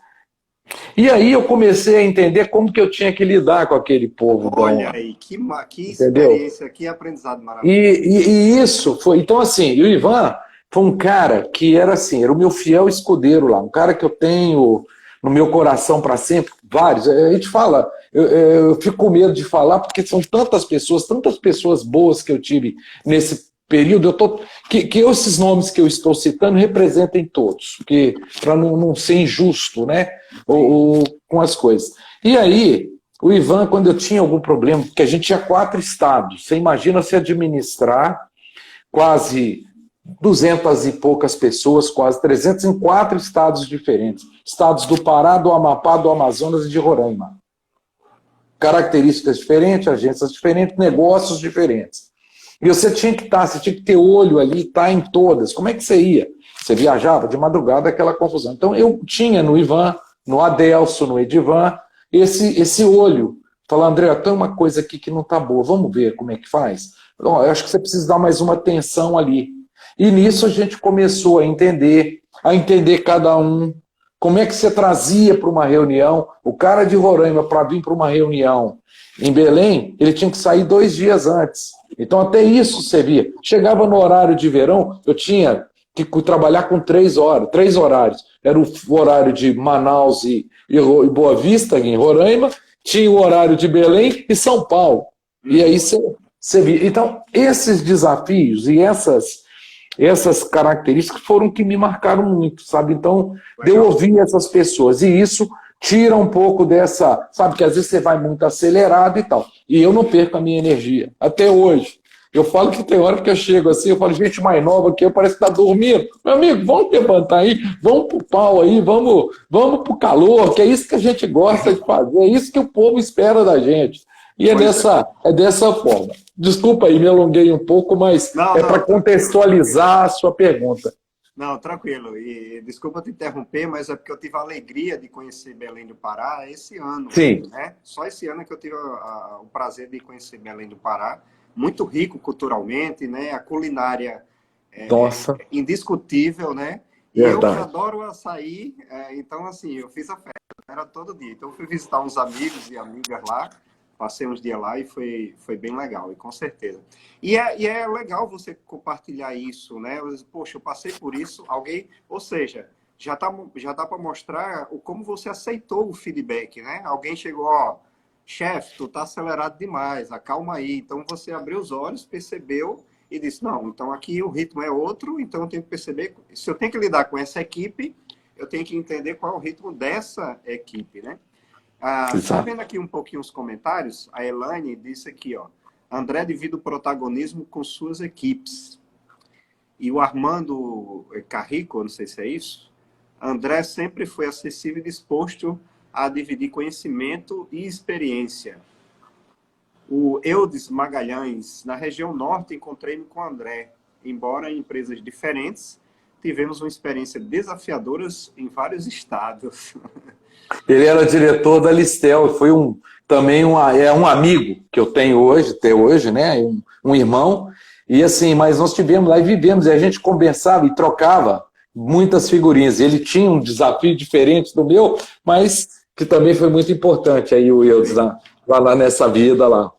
E aí eu comecei a entender como que eu tinha que lidar com aquele povo. Olha aí, que experiência, que aprendizado maravilhoso. E isso foi... Então, assim, e o Ivan foi um cara que era assim, era o meu fiel escudeiro lá, um cara que eu tenho no meu coração para sempre, vários. A gente fala, eu fico com medo de falar, porque são tantas pessoas boas que eu tive nesse período, que esses nomes que eu estou citando representem todos, para não ser injusto, né, com as coisas. E aí, o Ivan, quando eu tinha algum problema, porque a gente tinha 4 estados, você imagina se administrar quase 200 e poucas pessoas, quase 300, em 4 estados diferentes. Estados do Pará, do Amapá, do Amazonas e de Roraima. Características diferentes, agências diferentes, negócios diferentes. E você tinha que ter olho ali, estar em todas. Como é que você ia? Você viajava de madrugada, aquela confusão. Então eu tinha no Ivan, no Adelso, no Edivan, esse olho. Falar, André, tem uma coisa aqui que não está boa, vamos ver como é que faz? Então, eu acho que você precisa dar mais uma atenção ali. E nisso a gente começou a entender cada um, como é que você trazia para uma reunião. O cara de Roraima, para vir para uma reunião em Belém, ele tinha que sair 2 dias antes. Então até isso você via. Chegava no horário de verão, eu tinha que trabalhar com 3 horários. Era o horário de Manaus e Boa Vista, em Roraima, tinha o horário de Belém e São Paulo. E aí você via. Então, esses desafios e essas características foram que me marcaram muito, sabe? Então, eu ouvi essas pessoas, e isso tira um pouco dessa, sabe, que às vezes você vai muito acelerado e tal, e eu não perco a minha energia, até hoje. Eu falo que tem hora que eu chego assim, eu falo, gente mais nova que eu, parece que tá dormindo. Meu amigo, vamos levantar aí, vamos pro pau aí, vamos pro calor, que é isso que a gente gosta de fazer, é isso que o povo espera da gente. E é dessa forma. Desculpa aí, me alonguei um pouco, mas para contextualizar a sua pergunta. Não, tranquilo. E desculpa te interromper, mas é porque eu tive a alegria de conhecer Belém do Pará esse ano. Sim. Né? Só esse ano que eu tive o prazer de conhecer Belém do Pará. Muito rico culturalmente, né? A culinária Nossa, indiscutível, né? E eu que verdade. adoro açaí, então assim, eu fiz a festa, era todo dia. Então eu fui visitar uns amigos e amigas lá, passei uns dias lá e foi bem legal, e com certeza. E é legal você compartilhar isso, né? Poxa, eu passei por isso, alguém, ou seja, já dá para mostrar como você aceitou o feedback, né? Alguém chegou, ó, chefe, tu tá acelerado demais, acalma aí. Então você abriu os olhos, percebeu e disse, não, então aqui o ritmo é outro, então eu tenho que perceber, se eu tenho que lidar com essa equipe, eu tenho que entender qual é o ritmo dessa equipe, né? Só Exato. vendo aqui um pouquinho os comentários, a Elaine disse aqui, ó, André divide o protagonismo com suas equipes. E o Armando Carrico, não sei se é isso, André sempre foi acessível e disposto a dividir conhecimento e experiência. O Eudes Magalhães, na região norte, encontrei-me com o André. Embora em empresas diferentes, tivemos uma experiência desafiadora em vários estados. Ele era diretor da Listel, foi é um amigo que eu tenho hoje, até hoje, né? Um irmão. E assim, mas nós tivemos lá e vivemos, e a gente conversava e trocava muitas figurinhas. Ele tinha um desafio diferente do meu, mas que também foi muito importante aí o Eudes lá nessa vida lá.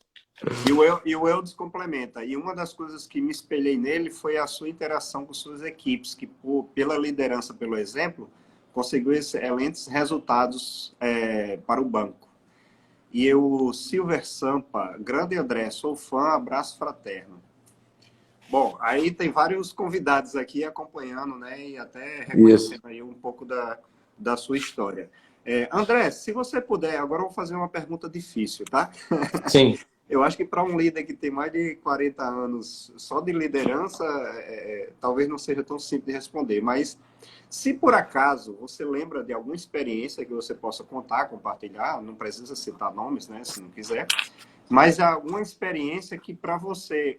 E o Eudes complementa. E uma das coisas que me espelhei nele foi a sua interação com suas equipes, que pela liderança, pelo exemplo, conseguiu excelentes resultados para o banco. E eu, Silver Sampa, grande André, sou fã, abraço fraterno. Bom, aí tem vários convidados aqui acompanhando, né, e até Isso. reconhecendo aí um pouco da sua história. André, se você puder, agora eu vou fazer uma pergunta difícil, tá? Sim. Eu acho que para um líder que tem mais de 40 anos só de liderança, talvez não seja tão simples de responder. Mas se por acaso você lembra de alguma experiência que você possa contar, compartilhar, não precisa citar nomes, né, se não quiser, mas alguma experiência que para você,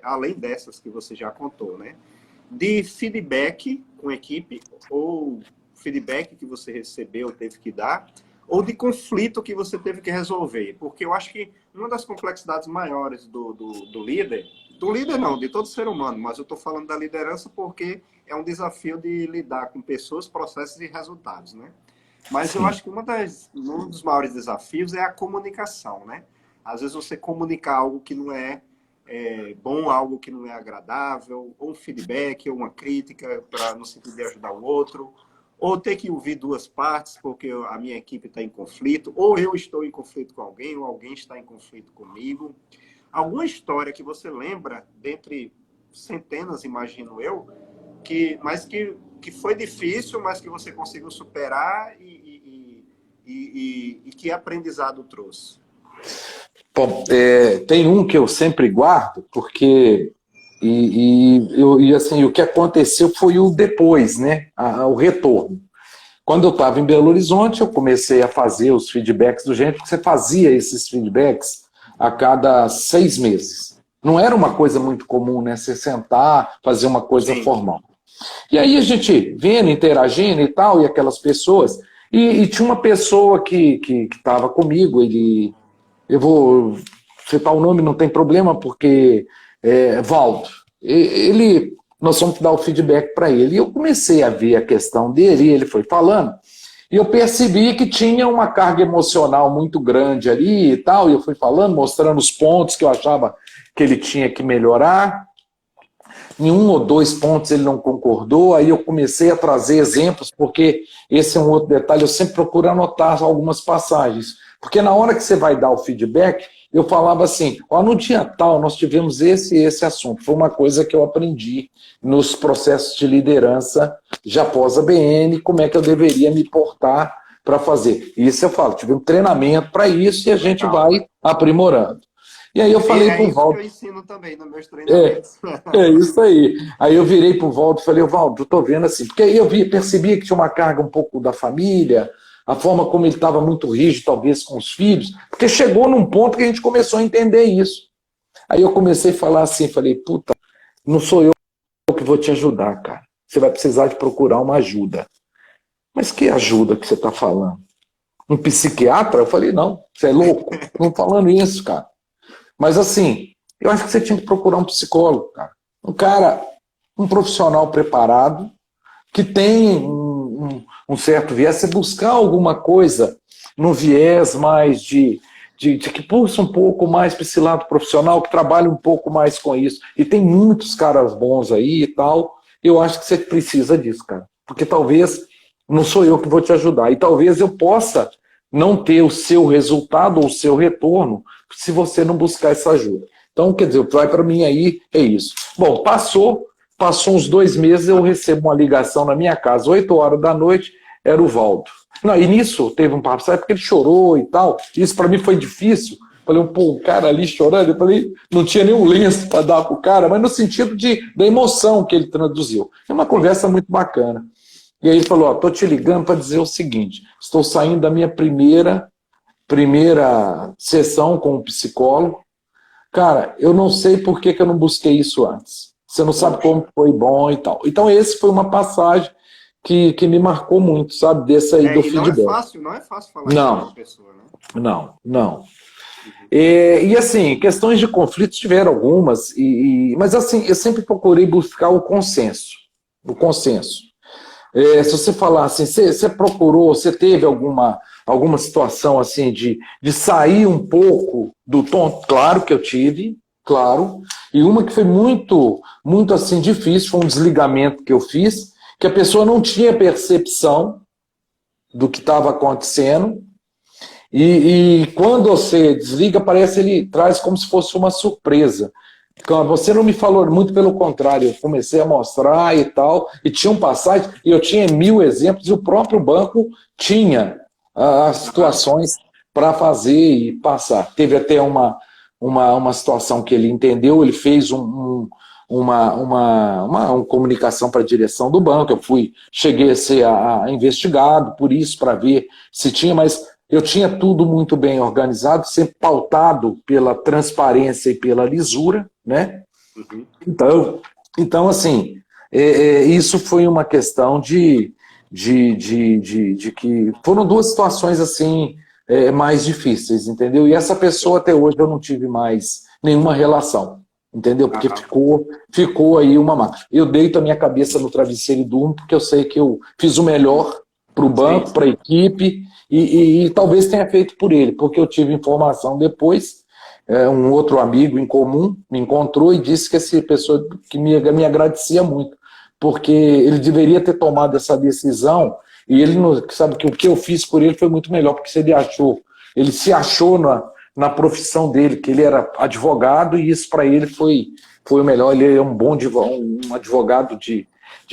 além dessas que você já contou, né, de feedback com a equipe ou feedback que você recebeu, teve que dar, ou de conflito que você teve que resolver. Porque eu acho que uma das complexidades maiores do líder, não, de todo ser humano, mas eu estou falando da liderança porque é um desafio de lidar com pessoas, processos e resultados, né? Mas eu Sim. acho que um dos maiores desafios é a comunicação, né? Às vezes você comunicar algo que não é bom, algo que não é agradável, ou um feedback, ou uma crítica no sentido de ajudar o outro, ou ter que ouvir duas partes porque a minha equipe está em conflito, ou eu estou em conflito com alguém, ou alguém está em conflito comigo. Alguma história que você lembra, dentre centenas, imagino eu, que foi difícil, mas que você conseguiu superar e que aprendizado trouxe? Bom, tem um que eu sempre guardo, porque assim, o que aconteceu foi o depois, né? O retorno. Quando eu estava em Belo Horizonte, eu comecei a fazer os feedbacks do gente, porque você fazia esses feedbacks a cada 6 meses. Não era uma coisa muito comum, né? Você sentar, fazer uma coisa Sim. formal. E aí a gente vendo, interagindo e tal, e aquelas pessoas. E tinha uma pessoa que estava comigo, eu vou citar o nome, não tem problema, porque Valdo. Nós vamos dar o feedback para ele. E eu comecei a ver a questão dele, e ele foi falando, e eu percebi que tinha uma carga emocional muito grande ali e tal, e eu fui falando, mostrando os pontos que eu achava que ele tinha que melhorar. Em 1 ou 2 pontos ele não concordou, aí eu comecei a trazer exemplos, porque esse é um outro detalhe, eu sempre procuro anotar algumas passagens, porque na hora que você vai dar o feedback, eu falava assim, ó, no dia tal nós tivemos esse e esse assunto, foi uma coisa que eu aprendi nos processos de liderança já após a BN, como é que eu deveria me portar para fazer. Isso eu falo, tive um treinamento para isso e a gente Legal. vai aprimorando. E aí eu falei para o Isso que Valdo, eu ensino também nos meus é, treinamentos. é isso aí. Aí eu virei pro Valdo e falei, Valdo, eu tô vendo assim, porque aí eu percebia que tinha uma carga um pouco da família, a forma como ele estava muito rígido, talvez, com os filhos, porque chegou num ponto que a gente começou a entender isso. Aí eu comecei a falar assim, falei, puta, não sou eu que vou te ajudar, cara. Você vai precisar de procurar uma ajuda. Mas que ajuda que você está falando? Um psiquiatra? Eu falei, não, você é louco? Não falando isso, cara. Mas assim, eu acho que você tinha que procurar um psicólogo, cara. Um cara um profissional preparado, que tem um certo viés, você buscar alguma coisa no viés mais de que pulsa um pouco mais para esse lado profissional, que trabalha um pouco mais com isso. E tem muitos caras bons aí e tal. Eu acho que você precisa disso, cara. Porque talvez não sou eu que vou te ajudar. E talvez eu possa não ter o seu resultado ou o seu retorno se você não buscar essa ajuda. Então, quer dizer, vai para mim aí, é isso. Bom, passou uns 2 meses, eu recebo uma ligação na minha casa, 8 horas da noite, era o Valdo. Não, e nisso teve um papo, sabe, porque ele chorou e tal. Isso para mim foi difícil. Falei, pô, o cara ali chorando, eu falei, não tinha nenhum lenço para dar pro cara, mas no sentido da emoção que ele traduziu. É uma conversa muito bacana. E aí ele falou, ó, tô te ligando para dizer o seguinte, estou saindo da minha primeira sessão com um psicólogo. Cara, eu não sei por que eu não busquei isso antes. Você não sabe como foi bom e tal. Então, esse foi uma passagem que me marcou muito, sabe? Desse aí do feedback. Não é fácil falar isso para as pessoas, né? Não. E assim, questões de conflitos tiveram algumas, mas assim, eu sempre procurei buscar o consenso. O consenso. Se você falar assim, você procurou, você teve alguma situação assim de sair um pouco do tom? Claro que eu tive, claro. E uma que foi muito, muito assim difícil, foi um desligamento que eu fiz, que a pessoa não tinha percepção do que estava acontecendo. E quando você desliga, parece que ele traz como se fosse uma surpresa. Você não me falou, muito pelo contrário, eu comecei a mostrar e tal, e tinha um passagem, e eu tinha 1000 exemplos, e o próprio banco tinha as situações para fazer e passar. Teve até uma situação que ele entendeu, ele fez uma comunicação para a direção do banco, cheguei a ser investigado por isso, para ver se tinha, mas eu tinha tudo muito bem organizado, sempre pautado pela transparência e pela lisura, né? Então assim, isso foi uma questão de que foram 2 situações assim mais difíceis, entendeu? E essa pessoa até hoje eu não tive mais nenhuma relação, entendeu? Porque ficou aí uma marca. Eu deito a minha cabeça no travesseiro e durmo, porque eu sei que eu fiz o melhor para o banco, para a equipe, e talvez tenha feito por ele, porque eu tive informação depois, um outro amigo em comum me encontrou e disse que essa pessoa que me agradecia muito, porque ele deveria ter tomado essa decisão, e ele não, sabe que o que eu fiz por ele foi muito melhor, porque ele se achou na profissão dele, que ele era advogado, e isso para ele foi o melhor. Ele é um advogado de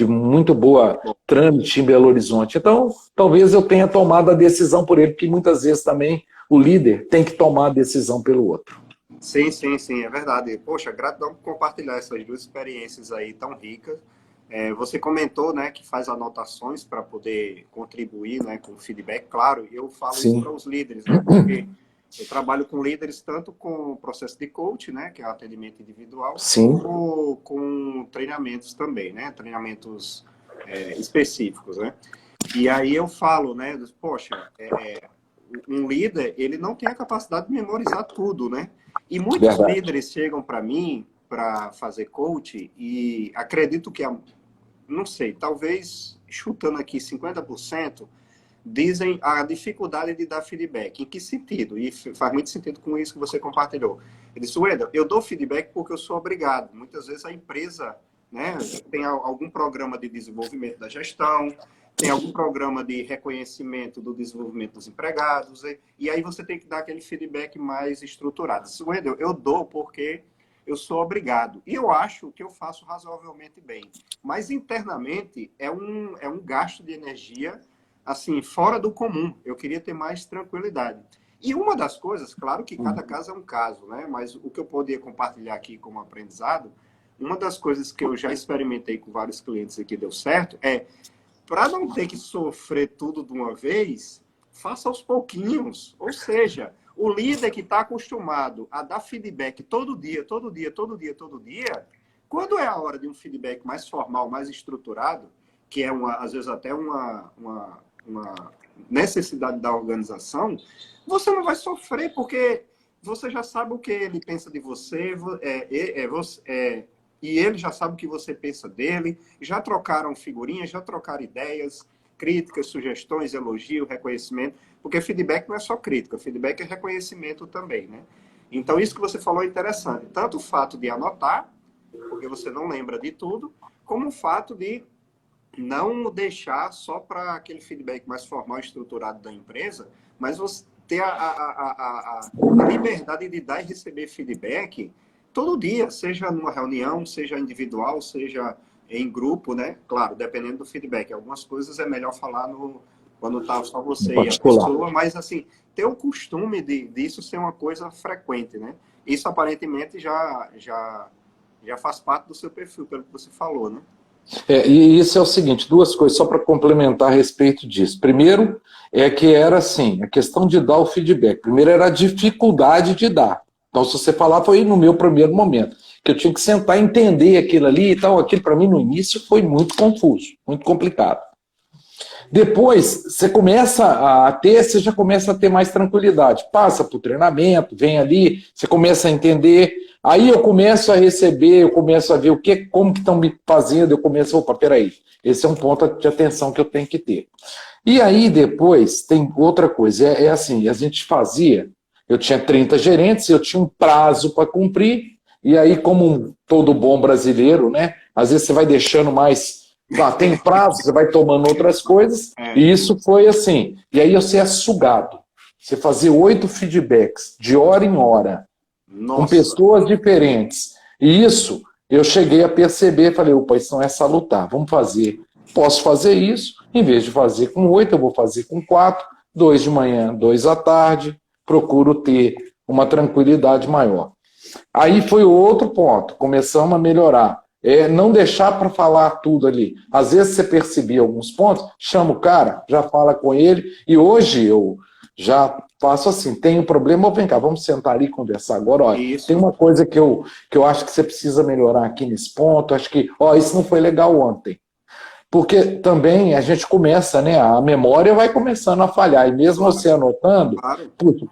muito boa trâmite em Belo Horizonte. Então, talvez eu tenha tomado a decisão por ele, porque muitas vezes também o líder tem que tomar a decisão pelo outro. Sim, é verdade. Poxa, gratidão por compartilhar essas 2 experiências aí tão ricas. Você comentou, né, que faz anotações para poder contribuir, né, com feedback. Claro, eu falo isso para os líderes, né, porque eu trabalho com líderes tanto com o processo de coach, né, que é o atendimento individual, como com treinamentos também, né, treinamentos específicos, né. E aí eu falo, né, poxa, um líder, ele não tem a capacidade de memorizar tudo, né. E muitos líderes chegam para mim para fazer coach e acredito que, não sei, talvez chutando aqui 50%, dizem a dificuldade de dar feedback. Em que sentido? E faz muito sentido com isso que você compartilhou. Ele disse, Wendel, eu dou feedback porque eu sou obrigado. Muitas vezes a empresa, né, tem algum programa de desenvolvimento da gestão, tem algum programa de reconhecimento do desenvolvimento dos empregados, e aí você tem que dar aquele feedback mais estruturado. Disse, Wendel, eu dou porque eu sou obrigado. E eu acho que eu faço razoavelmente bem. Mas internamente é um gasto de energia assim, fora do comum. Eu queria ter mais tranquilidade. E uma das coisas, claro que cada caso é um caso, né? Mas o que eu poderia compartilhar aqui como aprendizado, uma das coisas que eu já experimentei com vários clientes e que deu certo para não ter que sofrer tudo de uma vez, faça aos pouquinhos. Ou seja, o líder que está acostumado a dar feedback todo dia, quando é a hora de um feedback mais formal, mais estruturado, que é às vezes até uma necessidade da organização, você não vai sofrer, porque você já sabe o que ele pensa de você, e ele já sabe o que você pensa dele, já trocaram figurinhas, já trocaram ideias, críticas, sugestões, elogio, reconhecimento, porque feedback não é só crítica, feedback é reconhecimento também, né? Então, isso que você falou é interessante. Tanto o fato de anotar, porque você não lembra de tudo, como o fato de não deixar só para aquele feedback mais formal e estruturado da empresa, mas você ter a liberdade de dar e receber feedback todo dia, seja numa reunião, seja individual, seja em grupo, né? Claro, dependendo do feedback. Algumas coisas é melhor falar quando está só você e a pessoa, mas assim, ter o costume disso ser uma coisa frequente, né? Isso aparentemente já faz parte do seu perfil, pelo que você falou, né? E isso é o seguinte, duas coisas só para complementar a respeito disso. Primeiro, é que era assim, a questão de dar o feedback. Primeiro era a dificuldade de dar. Então, se você falar, foi no meu primeiro momento, que eu tinha que sentar e entender aquilo ali e tal. Aquilo para mim no início foi muito confuso, muito complicado. Depois, você começa a ter, você já começa a ter mais tranquilidade. Passa para o treinamento, vem ali, você começa a entender. Aí eu começo a receber, eu começo a ver como que estão me fazendo, eu começo, opa, peraí, esse é um ponto de atenção que eu tenho que ter. E aí depois tem outra coisa, é assim, a gente fazia, eu tinha 30 gerentes, eu tinha um prazo para cumprir, e aí como todo bom brasileiro, né, às vezes você vai deixando mais, tem prazo, você vai tomando outras coisas, e isso foi assim, e aí você é sugado, você fazia 8 feedbacks, de hora em hora, com pessoas diferentes. E isso eu cheguei a perceber, falei, opa, isso não é salutar, vamos fazer. Posso fazer isso, em vez de fazer com 8, eu vou fazer com 4, 2 de manhã, 2 à tarde, procuro ter uma tranquilidade maior. Aí foi outro ponto, começamos a melhorar. Não deixar para falar tudo ali. Às vezes você percebia alguns pontos, chama o cara, já fala com ele, e hoje eu já faço assim, tem um problema, vem cá, vamos sentar ali e conversar agora, olha, tem uma coisa que eu acho que você precisa melhorar aqui nesse ponto, acho que, isso não foi legal ontem. Porque também a gente começa, né, a memória vai começando a falhar, e mesmo você anotando,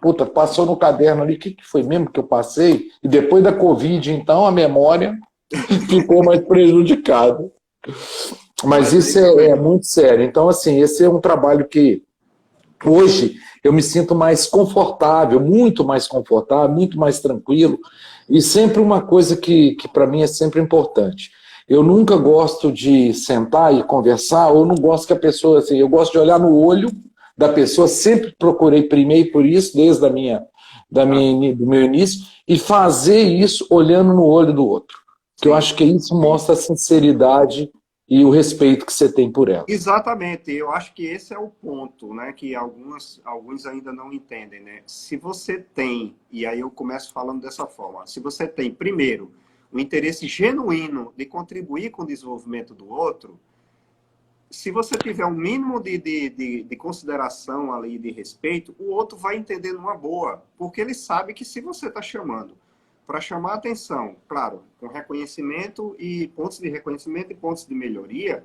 puta, passou no caderno ali, o que foi mesmo que eu passei? E depois da Covid, então, a memória ficou mais prejudicada. Mas isso é muito sério. Então, assim, esse é um trabalho que hoje eu me sinto mais confortável, muito mais tranquilo, e sempre uma coisa que para mim é sempre importante. Eu nunca gosto de sentar e conversar, ou não gosto que a pessoa, assim, eu gosto de olhar no olho da pessoa, sempre procurei primeiro por isso, desde do meu início, e fazer isso olhando no olho do outro. Que eu acho que isso mostra a sinceridade e o respeito que você tem por ela. Exatamente, eu acho que esse é o ponto, né, que alguns ainda não entendem, né? Se você tem, e aí eu começo falando dessa forma, se você tem, primeiro, o interesse genuíno de contribuir com o desenvolvimento do outro, se você tiver um mínimo de consideração ali, de respeito, o outro vai entender numa boa, porque ele sabe que se você está chamando para chamar a atenção, claro, com reconhecimento e pontos de reconhecimento e pontos de melhoria,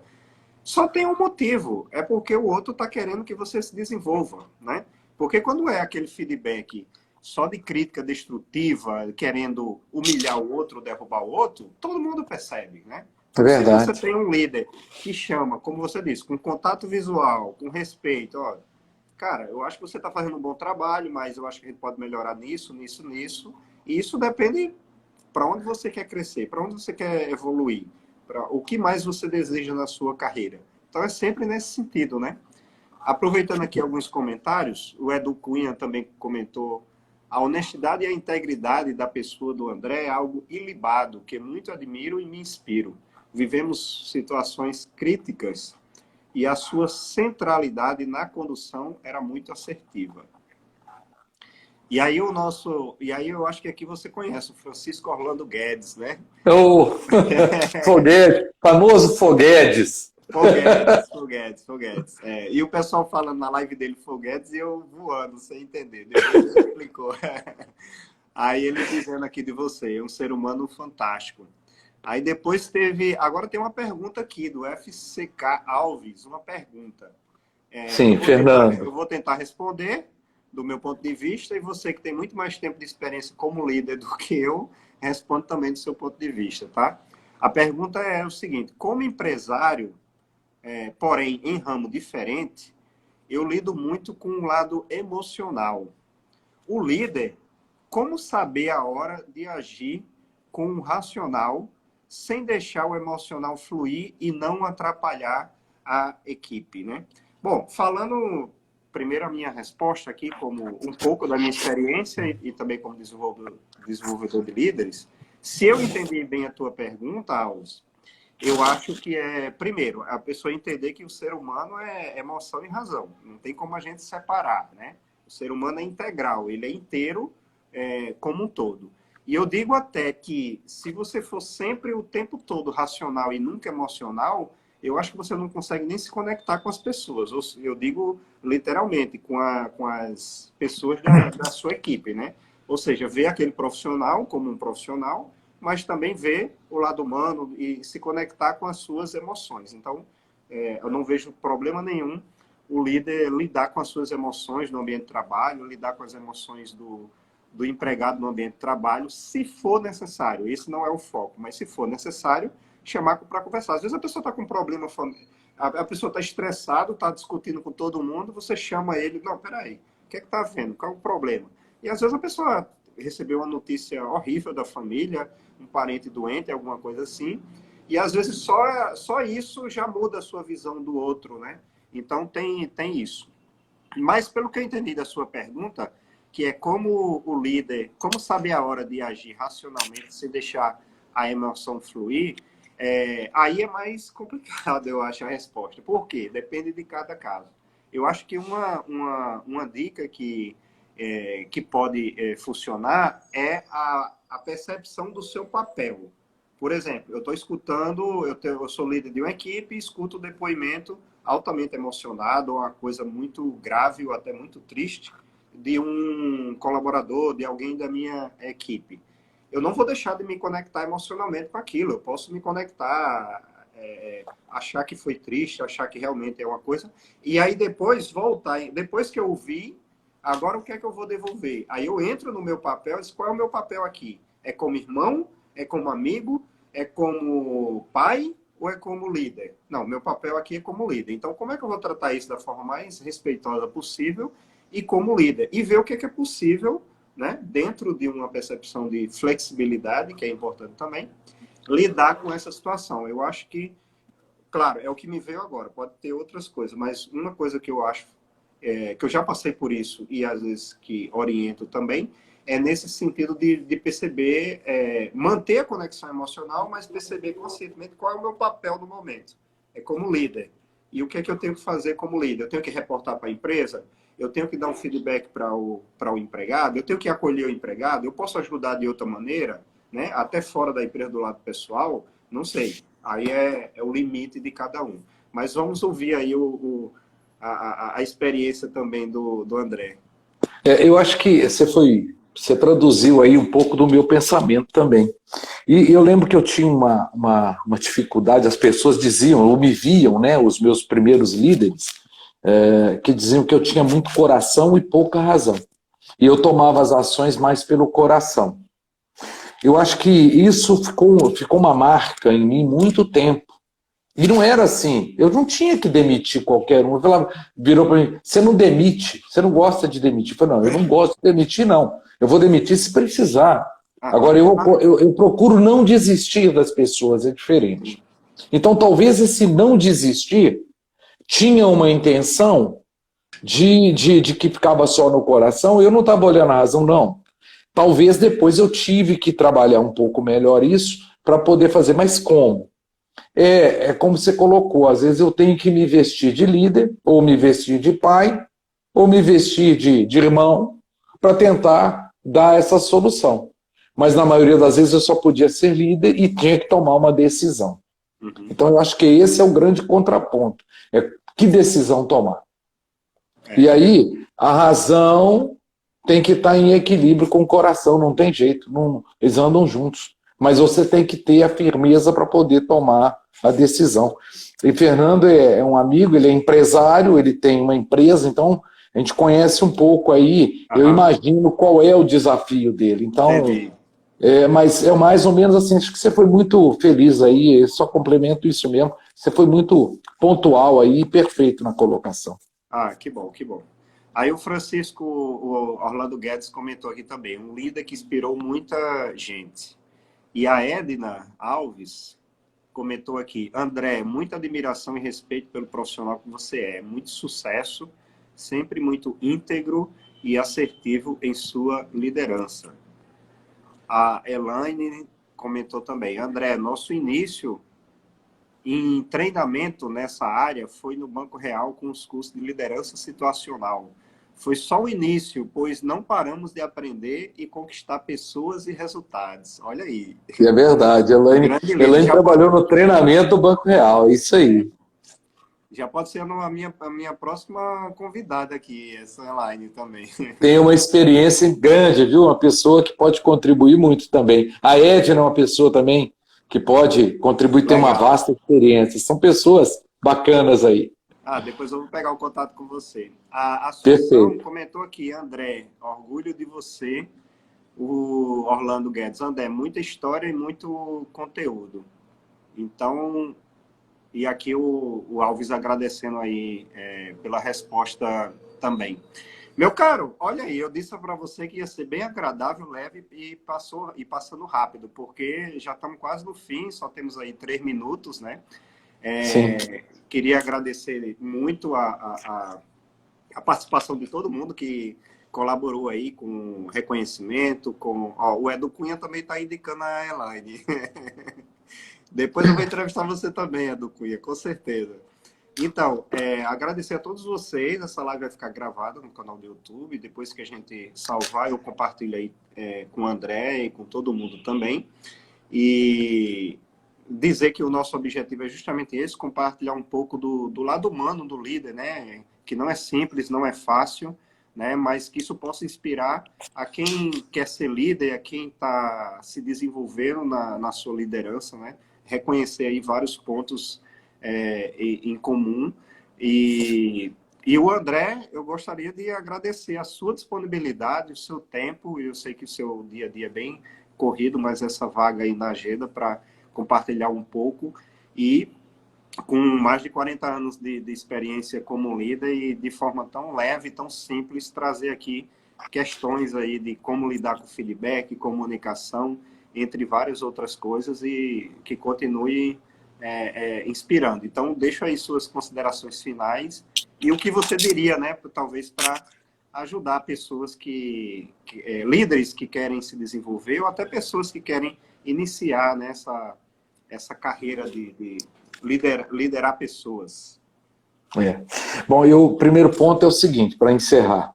só tem um motivo, é porque o outro está querendo que você se desenvolva, né? Porque quando é aquele feedback só de crítica destrutiva, querendo humilhar o outro, derrubar o outro, todo mundo percebe, né? É verdade. Se você tem um líder que chama, como você disse, com contato visual, com respeito, ó, cara, eu acho que você está fazendo um bom trabalho, mas eu acho que a gente pode melhorar nisso, nisso, nisso. E isso depende para onde você quer crescer, para onde você quer evoluir, para o que mais você deseja na sua carreira. Então é sempre nesse sentido, né? Aproveitando aqui alguns comentários, o Edu Cunha também comentou: a honestidade e a integridade da pessoa do André é algo ilibado, que muito admiro e me inspiro. Vivemos situações críticas e a sua centralidade na condução era muito assertiva. E aí eu acho que aqui você conhece o Francisco Orlando Guedes, né? Foguete, famoso Foguedes. Foguedes. E o pessoal falando na live dele Foguedes e eu voando, sem entender. Depois ele explicou. Aí ele dizendo aqui de você, é um ser humano fantástico. Aí depois agora tem uma pergunta aqui do FCK Alves, uma pergunta. Sim, Fernando. Eu vou tentar responder do meu ponto de vista, e você que tem muito mais tempo de experiência como líder do que eu, responde também do seu ponto de vista, tá? A pergunta é o seguinte: como empresário, porém em ramo diferente, eu lido muito com o lado emocional. O líder, como saber a hora de agir com o racional, sem deixar o emocional fluir e não atrapalhar a equipe, né? Bom, falando primeiro a minha resposta aqui, como um pouco da minha experiência e também como desenvolvedor de líderes, se eu entendi bem a tua pergunta, Alves, eu acho que primeiro, a pessoa entender que o ser humano é emoção e razão. Não tem como a gente separar, né? O ser humano é integral, ele é inteiro como um todo. E eu digo até que se você for sempre o tempo todo racional e nunca emocional, eu acho que você não consegue nem se conectar com as pessoas. Eu digo literalmente, com as pessoas da sua equipe, né? Ou seja, ver aquele profissional como um profissional, mas também ver o lado humano e se conectar com as suas emoções. Então, eu não vejo problema nenhum o líder lidar com as suas emoções no ambiente de trabalho, lidar com as emoções do empregado no ambiente de trabalho, se for necessário. Esse não é o foco, mas se for necessário, chamar para conversar. Às vezes a pessoa está com um problema, a pessoa está estressada, está discutindo com todo mundo, você chama ele, não, peraí, o que é que está havendo? Qual é o problema? E às vezes a pessoa recebeu uma notícia horrível da família, um parente doente, alguma coisa assim, e às vezes só isso já muda a sua visão do outro, né? Então tem isso. Mas pelo que eu entendi da sua pergunta, que é como o líder, como saber a hora de agir racionalmente sem deixar a emoção fluir, aí é mais complicado, eu acho, a resposta. Por quê? Depende de cada caso. Eu acho que uma dica que pode funcionar é a percepção do seu papel. Por exemplo, eu estou escutando, eu sou líder de uma equipe e escuto o depoimento altamente emocionado, ou uma coisa muito grave ou até muito triste, de um colaborador, de alguém da minha equipe. Eu não vou deixar de me conectar emocionalmente com aquilo. Eu posso me conectar, achar que foi triste, achar que realmente é uma coisa, e aí depois voltar, depois que eu ouvi, agora o que é que eu vou devolver? Aí eu entro no meu papel e digo, qual é o meu papel aqui? É como irmão? É como amigo? É como pai? Ou é como líder? Não, meu papel aqui é como líder. Então, como é que eu vou tratar isso da forma mais respeitosa possível e como líder? E ver o que é possível, né, dentro de uma percepção de flexibilidade, que é importante também, lidar com essa situação. Eu acho que, claro, é o que me veio agora, pode ter outras coisas, mas uma coisa que eu acho, que eu já passei por isso e às vezes que oriento também, é nesse sentido de perceber, manter a conexão emocional, mas perceber conscientemente qual é o meu papel no momento. É como líder. E o que é que eu tenho que fazer como líder? Eu tenho que reportar para a empresa? Eu tenho que dar um feedback para o empregado? Eu tenho que acolher o empregado? Eu posso ajudar de outra maneira? Né? Até fora da empresa, do lado pessoal? Não sei. Aí é o limite de cada um. Mas vamos ouvir aí a experiência também do André. Eu acho que você traduziu aí um pouco do meu pensamento também. E eu lembro que eu tinha uma dificuldade, as pessoas diziam, ou me viam, né, os meus primeiros líderes, que diziam que eu tinha muito coração e pouca razão. E eu tomava as ações mais pelo coração. Eu acho que isso ficou uma marca em mim muito tempo. E não era assim, eu não tinha que demitir qualquer um. Eu falava, virou para mim, você não demite, você não gosta de demitir. Eu falei, não, eu não gosto de demitir, não. Eu vou demitir se precisar. Agora, eu procuro não desistir das pessoas, é diferente. Então, talvez esse não desistir tinha uma intenção de que ficava só no coração, eu não estava olhando a razão, não. Talvez depois eu tive que trabalhar um pouco melhor isso para poder fazer, mas como? É como você colocou, às vezes eu tenho que me vestir de líder, ou me vestir de pai, ou me vestir de irmão, para tentar dar essa solução. Mas na maioria das vezes eu só podia ser líder e tinha que tomar uma decisão. Então eu acho que esse é o grande contraponto. Que decisão tomar? E aí a razão tem que estar em equilíbrio com o coração, não tem jeito, eles andam juntos. Mas você tem que ter a firmeza para poder tomar a decisão. E Fernando é um amigo, ele é empresário, ele tem uma empresa, então a gente conhece um pouco aí, eu imagino qual é o desafio dele. Então, Mas é mais ou menos assim, acho que você foi muito feliz aí, só complemento isso mesmo. Você foi muito pontual aí, perfeito na colocação. Ah, que bom, que bom. Aí o Francisco, o Orlando Guedes comentou aqui também, um líder que inspirou muita gente. E a Edna Alves comentou aqui, André, muita admiração e respeito pelo profissional que você é, muito sucesso, sempre muito íntegro e assertivo em sua liderança. A Elaine comentou também, André, nosso início em treinamento nessa área foi no Banco Real com os cursos de liderança situacional. Foi só o início, pois não paramos de aprender e conquistar pessoas e resultados. Olha aí. É verdade, Elaine trabalhou no treinamento do Banco Real, é isso aí. Já pode ser a minha próxima convidada aqui, essa Elaine também. Tem uma experiência grande, viu? Uma pessoa que pode contribuir muito também. A Edna é uma pessoa também que pode contribuir, tem uma vasta experiência. São pessoas bacanas aí. Depois eu vou pegar o contato com você. A Assunção comentou aqui, André, orgulho de você, o Orlando Guedes. André, muita história e muito conteúdo. Então, e aqui o Alves agradecendo aí pela resposta também. Meu caro, olha aí, eu disse para você que ia ser bem agradável, leve e passando rápido, porque já estamos quase no fim, só temos aí 3 minutos, né? Queria agradecer muito a participação de todo mundo que colaborou aí com reconhecimento, o Edu Cunha também está indicando a Elaine. Depois eu vou entrevistar você também, Edu Cunha, com certeza. Então, agradecer a todos vocês. Essa live vai ficar gravada no canal do YouTube. Depois que a gente salvar, eu compartilho aí com o André e com todo mundo também. E dizer que o nosso objetivo é justamente esse, compartilhar um pouco do lado humano do líder, né? Que não é simples, não é fácil, né? Mas que isso possa inspirar a quem quer ser líder, a quem está se desenvolvendo na sua liderança, né? Reconhecer aí vários pontos em comum. E o André, eu gostaria de agradecer a sua disponibilidade, o seu tempo. Eu sei que o seu dia a dia é bem corrido, mas essa vaga aí na agenda para compartilhar um pouco. E com mais de 40 anos de experiência como líder e de forma tão leve, tão simples, trazer aqui questões aí de como lidar com feedback, comunicação, entre várias outras coisas, e que continue inspirando. Então, deixo aí suas considerações finais e o que você diria, né, talvez para ajudar pessoas líderes que querem se desenvolver ou até pessoas que querem iniciar essa carreira de liderar pessoas. Bom, o primeiro ponto é o seguinte, para encerrar.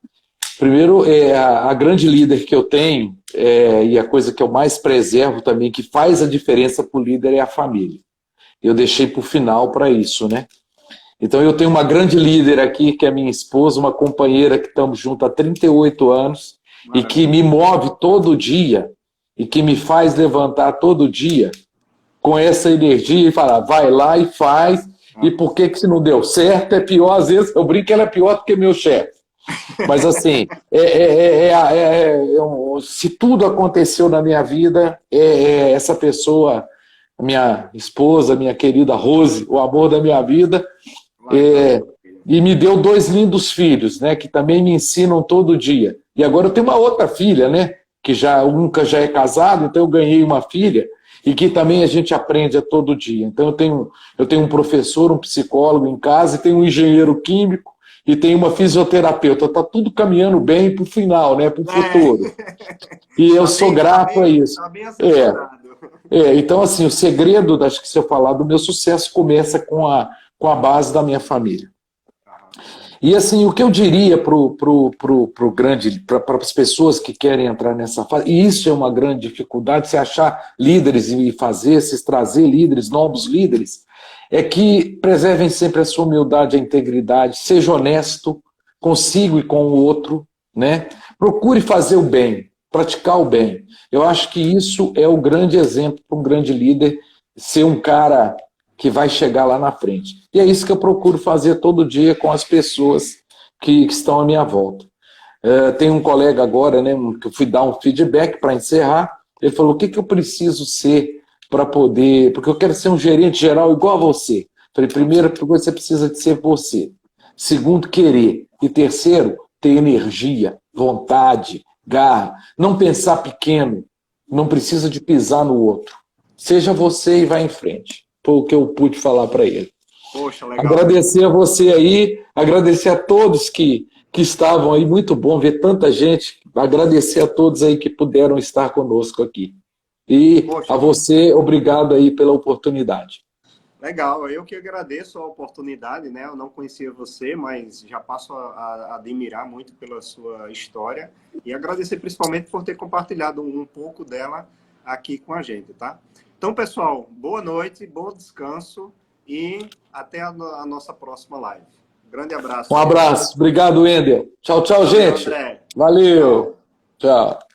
Primeiro, a grande líder que eu tenho, e a coisa que eu mais preservo também, que faz a diferença para o líder, é a família. Eu deixei para o final para isso, né? Então, eu tenho uma grande líder aqui, que é minha esposa, uma companheira que estamos juntos há 38 anos, e que me move todo dia, e que me faz levantar todo dia com essa energia e falar, vai lá e faz, e por que se não deu certo é pior, às vezes eu brinco que ela é pior do que meu chefe. Mas assim, se tudo aconteceu na minha vida, essa pessoa, minha esposa, minha querida Rose, o amor da minha vida, e me deu 2 lindos filhos, né, que também me ensinam todo dia. E agora eu tenho uma outra filha, né, que nunca já é casado, então eu ganhei uma filha, e que também a gente aprende a todo dia. Então eu tenho um professor, um psicólogo em casa, e tenho um engenheiro químico, e tenho uma fisioterapeuta. Está tudo caminhando bem para o final, né, para o futuro. E eu sou grato a isso. Está bem assessorado. Então, assim, o segredo, acho que se eu falar do meu sucesso, começa com a base da minha família. E assim, o que eu diria para as pessoas que querem entrar nessa fase, e isso é uma grande dificuldade, se achar líderes e se trazer líderes, novos líderes, é que preservem sempre a sua humildade, a integridade, seja honesto consigo e com o outro, né? Procure fazer o bem, praticar o bem. Eu acho que isso é o grande exemplo para um grande líder, ser um cara que vai chegar lá na frente. E é isso que eu procuro fazer todo dia com as pessoas que estão à minha volta. Tem um colega agora, né, que eu fui dar um feedback para encerrar, Ele falou, o que eu preciso ser para poder... Porque eu quero ser um gerente geral igual a você. Falei, primeiro, você precisa de ser você. Segundo, querer. E terceiro, ter energia, vontade, garra. Não pensar pequeno. Não precisa de pisar no outro. Seja você e vá em frente. Foi o que eu pude falar para ele. Poxa, legal. Agradecer a você aí, agradecer a todos que estavam aí. Muito bom ver tanta gente. Agradecer a todos aí que puderam estar conosco aqui. E Poxa, a você, obrigado aí pela oportunidade. legal, eu que agradeço a oportunidade, né? Eu não conhecia você, mas já passo a admirar muito pela sua história e agradecer principalmente por ter compartilhado um pouco dela aqui com a gente, tá? Então, pessoal, boa noite, bom descanso e até a nossa próxima live. Grande abraço. Um abraço, obrigado, Wendel. Tchau, tchau, gente. André. Valeu. Tchau.